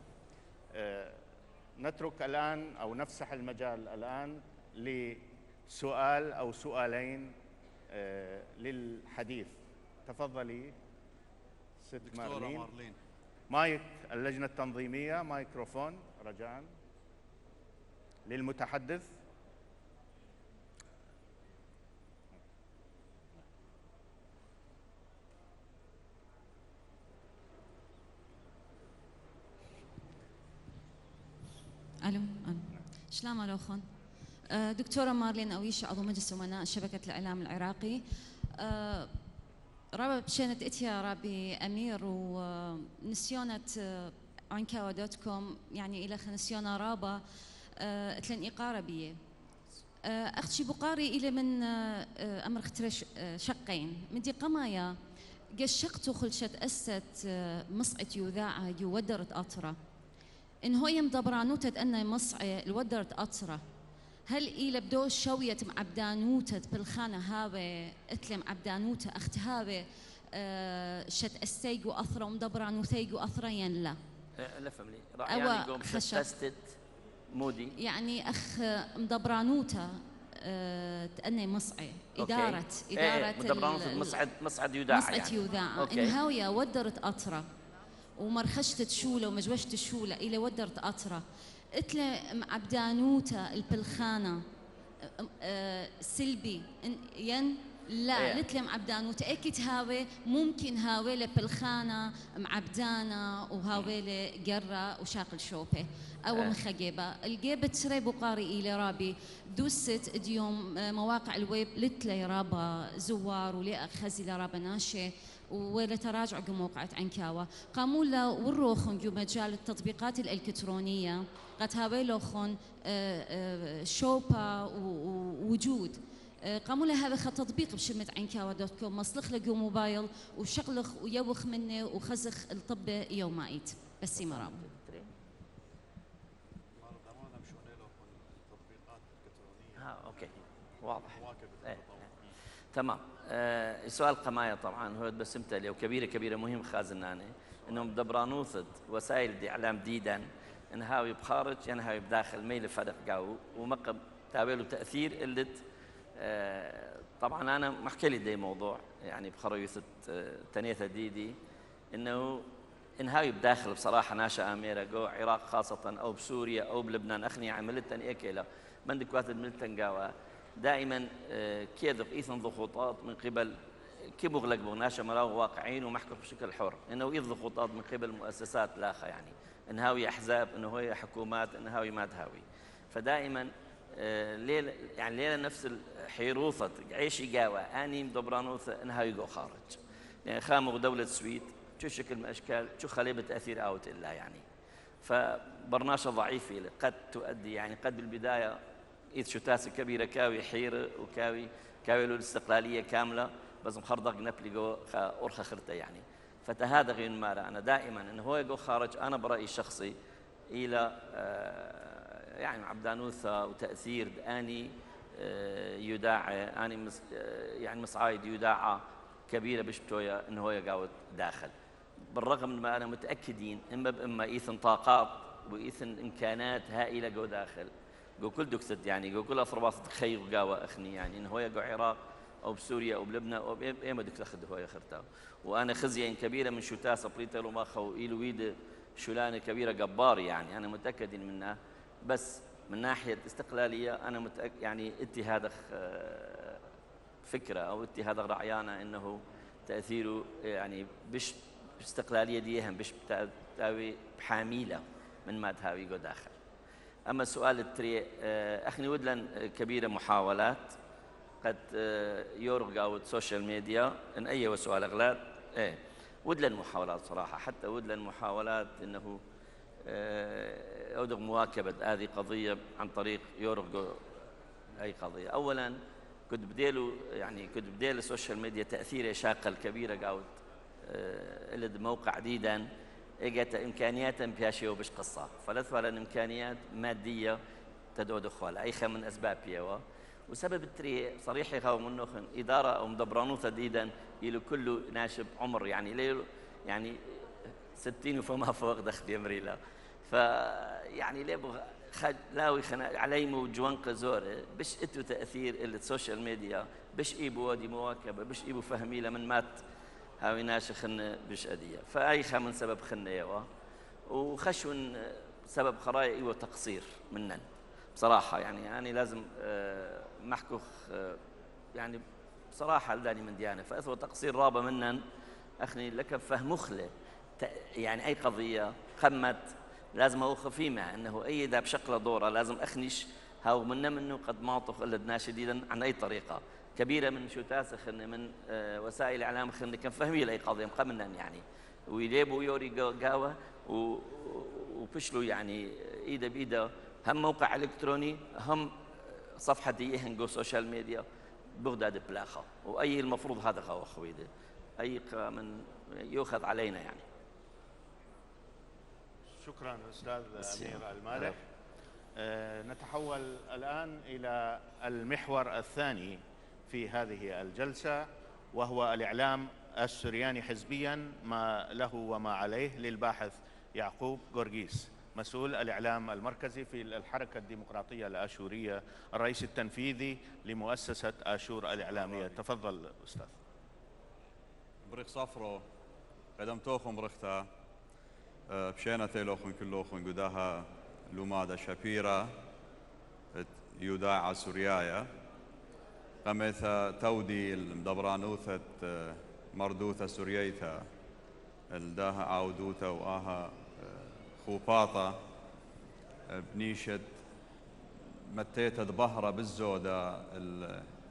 نترك الآن أو نفسح المجال الآن لسؤال أو سؤالين للحديث تفضلي ست مارلين مايك اللجنة التنظيمية مايكروفون رجاء للمتحدث الو شلام الاخون دكتوره مارلين اويش عضو مجلس امناء شبكه الاعلام العراقي رابع بشنت اتيا رابي امير ونسيونة عنكاوة.com يعني الى نسيونة رابا اتلن اقاره بيه اختشي بقاري الى من امر اخترش شقين من دي قمايا قشقتو خلشت أست مصعت يوذاعة يودرت أطرة إن هو يمدبرانوتة أن مصعي الودرت أطرة هل إلى بدو شوية معبدانوتة بالخانة هاوي اتلم عبدانوتة أخت هاوي شت أستيقو أثرة ومدبرانوثيقو أثرة ين لا لا فهمني يعني قوم شتستت مودي يعني أخ مدبرانوتة تأني مصعي إدارة مدبرانوتة مصعد يوداع مصعد يوداع إن هاوية ودرت أطرة ومرخشت شولة ومجوشت شولة إلى ودرت أطرة اتلا معبدانوتا البلخانة سلبي ين لا لتلا معبدانوتا اكيد هاوي ممكن هاوي لبلخانة معبدانة وهاوي لقرة وشاقل شوبة او مخجبة الجيبة تسري بقاري إلى رابي دوست ديوم مواقع الويب لتلا رابا زوار ولي خزي لرابا ناشي ولا تراجع موقعة عنكاوة قاموا لا وروخن جو مجال التطبيقات الإلكترونية قد هاويلوخن شوبا ووجود قاموا لا هذا خط تطبيق بشمة عنكاوة.com مصلخ لقو موبايل وشغلخ ويوخ منه وخزخ الطب يومايت بس مرام اوكي واضح تمام سؤال قماية طبعا هو بس امتلي وكبيرة مهم خازناني انهم دبرانوثد وسائل اعلام ديدا ان هاوي بخارج يعني هاوي بداخل ميل فرق قاو ومقب تابلو تاثير اللي طبعا انا محكي لي دي موضوع يعني بخرويث تنيثه ديدي انه ان هاوي بداخل بصراحه ناشا اميره جو عراق خاصه او بسوريا او بلبنان اخني عملتن ايكيلا من دكوات الملتن قاوا دائما كيذق إيثن ضغوطات من قبل كي بغلق بغناشة مراو واقعين ومحكم بشكل حر إنه إيث ضغوطات من قبل مؤسسات لاخة يعني إن هاوي أحزاب إنه هي حكومات إن هاوي ما تهاوي فدائما ليلة يعني ليلة نفس الحيروثة عيشي قاوة أني مدبرانوثة إن هاوي جو خارج يعني خامغ دولة السويد شو شكل من أشكال شو خليبة تأثير أوت إلا يعني فبرناشة ضعيفة قد تؤدي يعني قد بالبداية إذ شو تاسي كبيرة كاوي حيرة وكاوي له الاستقلالية كاملة بس مخرضق نبلي جو أرخى خرطة يعني فتهذا غير مارا أنا دائما إنه هو يقول خارج أنا برأيي الشخصي إلى يعني عبدانوثة وتأثير أني يداعى أني يعني مصعايد يداعى كبيرة بشبتويا إنه هو يقاوت داخل بالرغم من ما أنا متأكدين إما إيثن طاقات وإيثن إمكانات هائلة جو داخل جو كل دكتد يعني جو كل أفرباط خير قاوة أخني يعني إنه هو يقع عراق أو بسوريا أو بلبنان أو إما دكتور أخذ هو يخرتها وأنا خزية كبيرة من شتاء صبريتا وما خو إيلويد شلانة كبيرة جبار يعني أنا متأكد منها بس من ناحية استقلالية أنا متأكد يعني اتهاد فكرة أو اتهاد رعيانة إنه تأثيره يعني بش استقلالية ديهم بش تاوي بحاميلة من ما تهاوي جو داخل أما السؤال التري أخني ودلن كبيرة محاولات قد يورغ أو السوشيال ميديا إن أي سؤال أغلاد ودلن محاولات صراحة حتى ودلن محاولات إنه أودغ مواكبة هذه قضية عن طريق يورغ أي قضية أولاً كنت بديله السوشيال ميديا تأثيره شاقة الكبيرة قاود اللي موقع ديداً اجت امكانيات بياشيو بش قصه فلثوا امكانيات ماديه تدود اخوال اي من اسباب بيوا وسبب التري صريح يخاو منه اداره او مدبرانو تديدا يلو كله ناشب عمر يعني ليلو يعني 60 وفما فوق دخل يمريلا فيعني ليه لاوي علي وجوانق زوره بش اتو تاثير السوشيال ميديا بش ايبو ودي مواكبه بش ايبو فهمي لمن مات هاوي ناشي خن بش أدية فأي من سبب خن يوا وخشون سبب خرايا إيوه تقصير منن بصراحة يعني أنا لازم محكوخ يعني بصراحة لداني من ديانة فأثوى تقصير رابة منن أخني لك فهم مخلة يعني أي قضية قمت لازم أوخ فيما أنه أي دا بشكل دورة لازم أخنش هاو منه قد معطف إلا شديدا عن أي طريقة كبيرة من شو تاسخ إن من وسائل الإعلام خن كان فهمي لأي قضية قبلنا يعني ويجيبوا يوري قاوة وبشلوا يعني إيدا بإيدا هم موقع إلكتروني هم صفحة ديهن جو سوشيال ميديا بغداد بلاخة وأي المفروض هذا خو خويده أي من يؤخذ علينا يعني شكرا أستاذ أمير المالح. نتحول الآن إلى المحور الثاني في هذه الجلسة، وهو الإعلام السرياني حزبيا، ما له وما عليه، للباحث يعقوب قرقيس، مسؤول الإعلام المركزي في الحركة الديمقراطية الآشورية، الرئيس التنفيذي لمؤسسة آشور الإعلامية. تفضل أستاذ. بريخ صفرو قدم توخم بريختا بشينا تيلوخن كلوخن قداها لومادا شابيرا يوداع سوريايا قميثا تودي المدبرانوثة مردوثة سورييتا الداها عودوتا وآها خوباطة بنيشة متيتا ظهرة بالزودة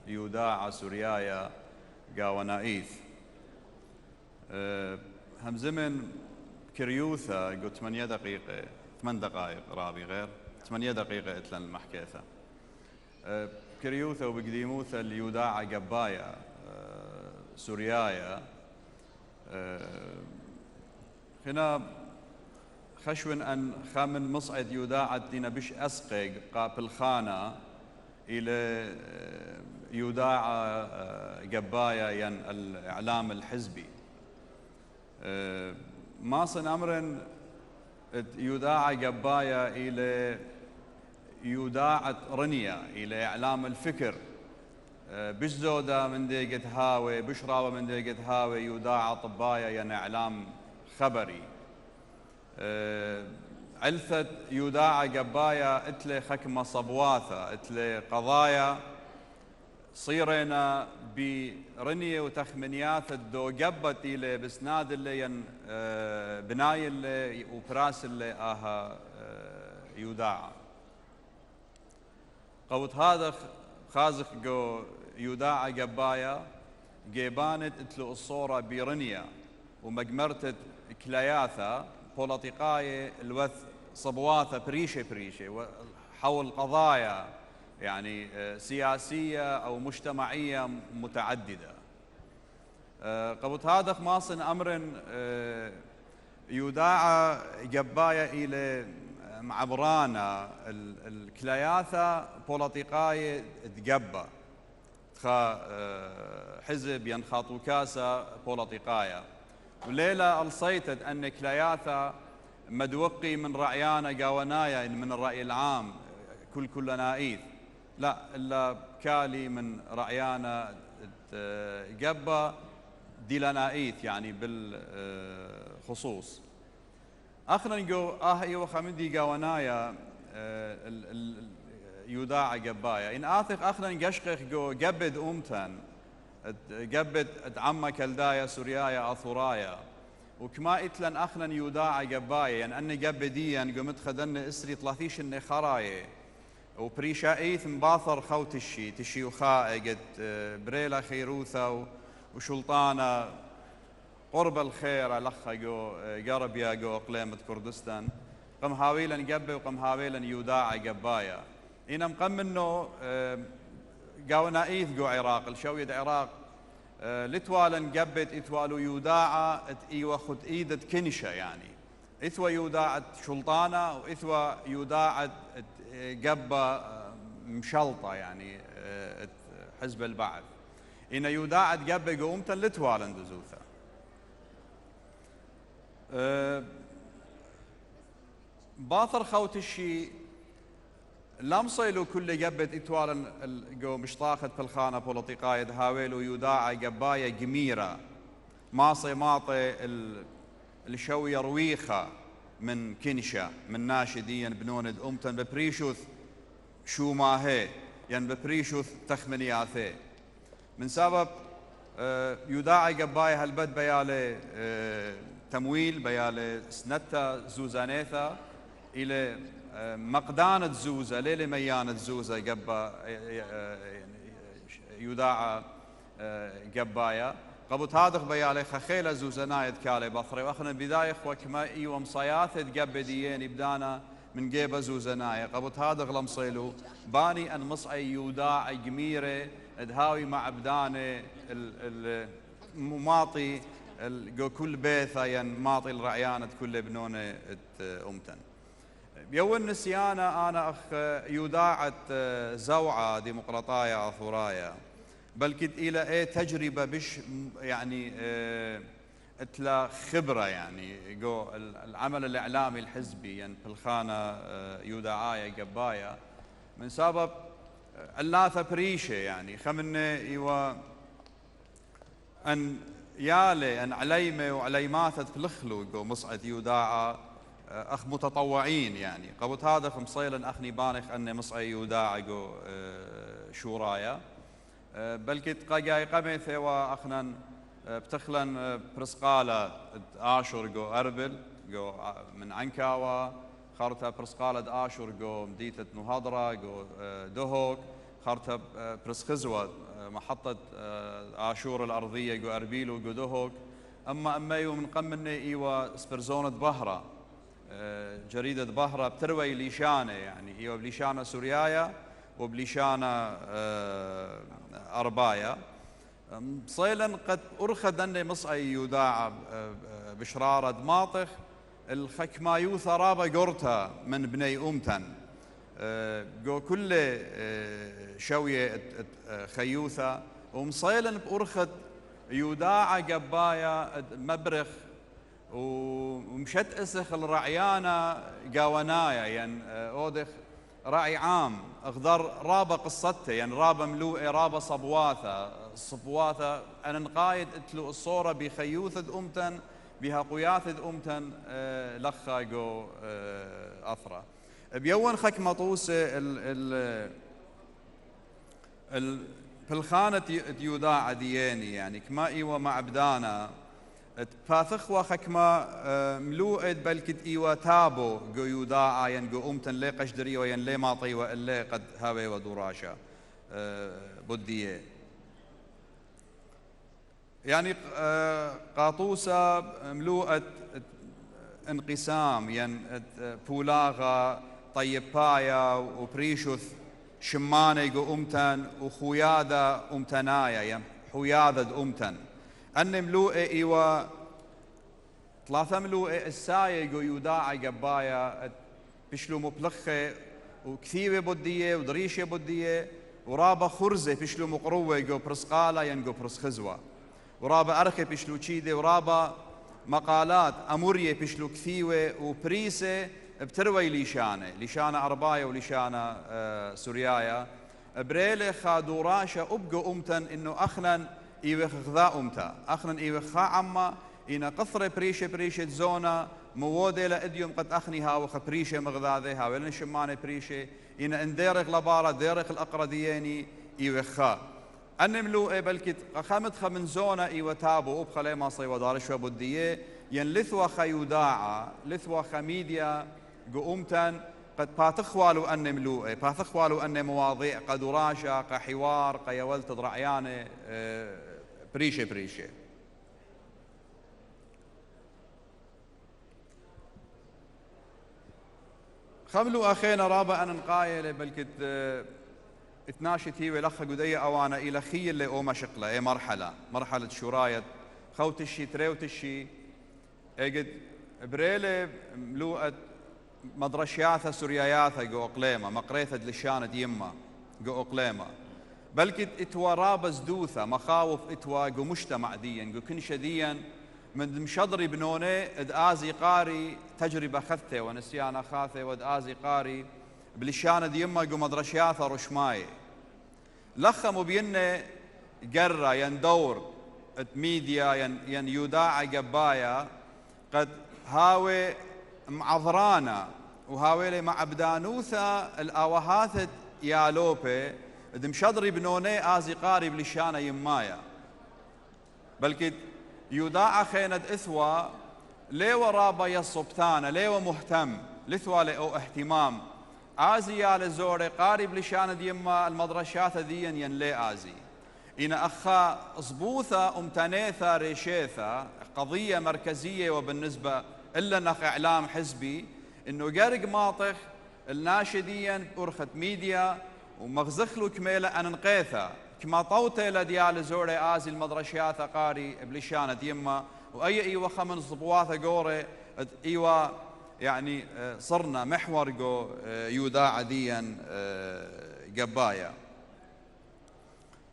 اليوداع سوريايا قاونايث هم زمن كريوثا قلت 8 دقيقة 8 دقائق رابي غير 8 دقيقة اتلن المحكيثة كريوثا وبقديموثا اليوداع قبايا سوريايا هنا خشون أن خامن مصعد يوداع دينا بش أسقق قابل خانة إلى يوداع قبايا ين الإعلام الحزبي ما صن أمرن يوداع قبايا إلى يوداع رنيا إلى إعلام الفكر بش زودة من ديقة هاوي بش راوة من ديقة هاوي يوداع طبايا ين إعلام خبري علثة يوداع قبايا اتلي خكمة صبواثة اتلي قضايا صيرنا برنية وتخمنيات الدو قبت إلي بسناد اللي ين بناي اللي وبراس اللي آها يوداع قوت هذا خازق جو يوداع قبايا جيبانت اتلو الصورة برنية ومجمرتت كلياثة بوليتيقاية الوث صبواثة بريشة حول قضايا يعني سياسية أو مجتمعية متعددة قبط هذا ماصن أمر يوداع قبايا إلى معبرانا الكلياثة بوليتيقاية تقبى حزب ينخاطو كاسة بوليتيقاية وليلة ألصيتت أن كلياثة مدوقي من رعيانا قاونايا من الرأي العام كل نائث لا إلا كالي من رعيانا قبة ديلانائيث يعني بالخصوص أخنا نقول أيوة خمدي قاونايا يوداع قبايا إن آثق أخنا نقشقق جو قبد أمتن قبد عما كلدايا سوريايا أثورايا وكما إتلن أخنا يوداع قبايا يعني أني قبديا قمت خدن إسري 30 خرايا وبريشا إيث مباثر خو تشي وخاء قد بريلا خيروثا وشلطانة قرب الخير لخا جو قربيا جو قليمة كردستان قم هاويلا قبي وقم هاويلا يوداع قبايا إنا مقم إنه قاونا إيث جو عراق الشويد عراق لتوالا قبت إتوالو يوداع إيوة خد إيدة كنشة يعني إثوى يوداع شلطانة وإثوى يوداع قبة مشلطة يعني حزب البعث إن يوداع قبة قومتا لتوالا دزوثا باثر خوت الشي لم صيلوا كل قبة إتوالا جو مشطاخت في الخانة بوليتيقاية هاويلو يوداع قباية قميرة ماصي ماطي الشوية رويخة من كنشة من ناشديا بنوند أمتن ببريشوث شو ما هي يعني ببريشوث تخمنياثي من سبب يوداع قباية هالبد بيالي تمويل بيالي سنتا زوزانيثا إلى مقدانة زوزة ليلة ميانة زوزة قبا يوداع قبايا قبط هذا بيالي خخيلة زوزنايد كالي بصري واخنا بداية وكما ايوم صياثة قبديين بدانا من جيبة زوزنايا قبط هذا غلمصيلو باني ان مصعي يوداع قميرة ادهاوي مع بدانة المماطي جو كل بيثا ين ماطي الرعيانة كل بنونة أمتن بيون نسيانا أنا أخ يوداعت زوعة ديمقراطية ثورايا بل كد إلى إيه تجربة بش يعني اتلا خبرة يعني جو العمل الإعلامي الحزبي يعني بالخانة يوداعايا قبايا من سبب اللاثة بريشة يعني خمنة إيوا أن يالي أن عليمة وعليماتت بلخلو جو مصعد يوداعا أخ متطوعين يعني قبط هذا خمصيلا أخني بانخ أن مصعد يوداعا جو شورايا بل كت قاقاي قميثة وأخنا بتخلن برسقالة آشور جو أربل جو من عنكاوة خارتها برسقالة آشور جو مديتة نهضرة جو دهوك خارتها برسخزوة محطة آشور الأرضية جو أربيل وجو دهوك أما أميو من قمني إيوا سبرزونة بهرة جريدة بهرة بتروي ليشانة يعني إيوا بليشانة سوريايا وبليشانة أربايا صيلا قد أرخد أني مصعي يوداع بشرارة دماطخ الخكمايو ثرابة قرتها من بني أمتن جو كل شوية خيوثة ومصيلا بأرخد يوداع قبايا مبرخ ومشت اسخ الرعيانة قاونايا يعني أودخ راعي عام اخضر رابا قصته يعني رابا ملوئه رابا صبواثه انا نقايد اتلو الصوره بخيوثه امتن بها قياثه امتن لخا جو اثرى بيون خك مطوسه بالخانه يوداع دياني يعني كما ايوا مع بدانا فاثخوا خكما ملوئد بلكت ايوا تابو جو يوداعا ين جو امتن لي قشدري وين لي ماطي وإلي قد هاوي ودوراشا بديه يعني قاطوسة ملوءة انقسام ين بولاغا طيبايا وبريشوث شماني جو امتن وخيادة امتنايا ين حيادة امتن أن ملوء إيوا ثلاثة ملوء السايق ويوداع قبايا بشلو مبلخة وكثيبة بدية ودريشة بدية ورابا خرزة بشلو مقروة جو برسقالة ينجو برسخزوة ورابا أرخي بشلو تشيدة ورابا مقالات أمورية بشلو كثيوة وبريسة بتروي ليشانة أرباية وليشانة سوريايا بريلة خادوراشة أبقوا أمتن إنه أخنا إيوخ غذاء أمتا أخنا إيوخ عما إنا قصر بريشة زونا موودة لأديوم قد أخني هاوخ بريشة مغذاذي هاولن شمانة بريشة إنا انديرخ لبارة ديرخ الأقردياني إيوخا أن ملوء بلكت خمت من زونا إيوه تابو أبخلي ما صي ودارش وبديه ين لثوة خيوداعة لثوة خميديا قومتن قد باتخوالو أن ملوء باتخوالو أن مواضيع قدراشة قحوار قيولت ضرعيانة بريشة خملو أخينا رابع أن نقايل بلكت اتناشت هي ولخ قدية أوانا إلى خي اللي أوما شقلة إيه مرحلة شراية خوت الشي تريوت الشي قد بريلة ملوءة مدرشياثة سورياياثة جو أقليمة مقريثة لشانة يما جو أقليمة بلكت اتوا رابز دوثة مخاوف اتوا جو مجتمع ديا جو كنشة ديا من مشضري بنوني ادآزي قاري تجربة خثة ونسيانا خاثة وادآزي قاري بلشانة ديما جو مدرشياثة رشماي لخموا بينا قرة يندور ميديا ين يوداع قبايا قد هاوي معذرانا وهاوي مع بدانوثة الآوهاثة يالوبي دمشضري بنوني آزي قاري بلشانة يمايا بلكي يوداع خينة إثوى ليو رابا يصبتانا ليو مهتم لثوى لأو اهتمام آزي يا لزوري قارب لشانة ديما المدرشات ديا ينلي آزي إن أخا صبوثة أمتنيثة ريشيثة قضية مركزية وبالنسبة إلا نخ إعلام حزبي إنه قرق ماطخ الناشديا أرخت ميديا ومغزخلو كميلة أن نقيثة كما طوتي لديال زوري آزي المدرشيات قاري بلشانة يما وأي إيوة خمن صبوات قوري إيوة يعني صرنا محور جو يوداع ديا قبايا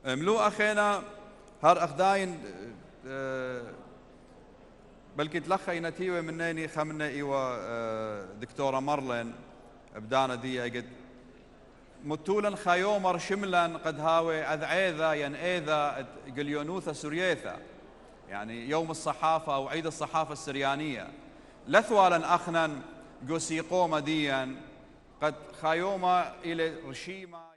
ملو أخينا هر أخداين بلكي تلخي نتيوة منيني خمنا إيوة دكتورة مرلين بدانا دي قد متولا خيومر شملا قد هاوي أذعيذا ينئيذا قليونوثا سورييثا يعني يوم الصحافة أو عيد الصحافة السريانية لثوالا أخنا قسيقوما ديا قد خيوما إلى رشيما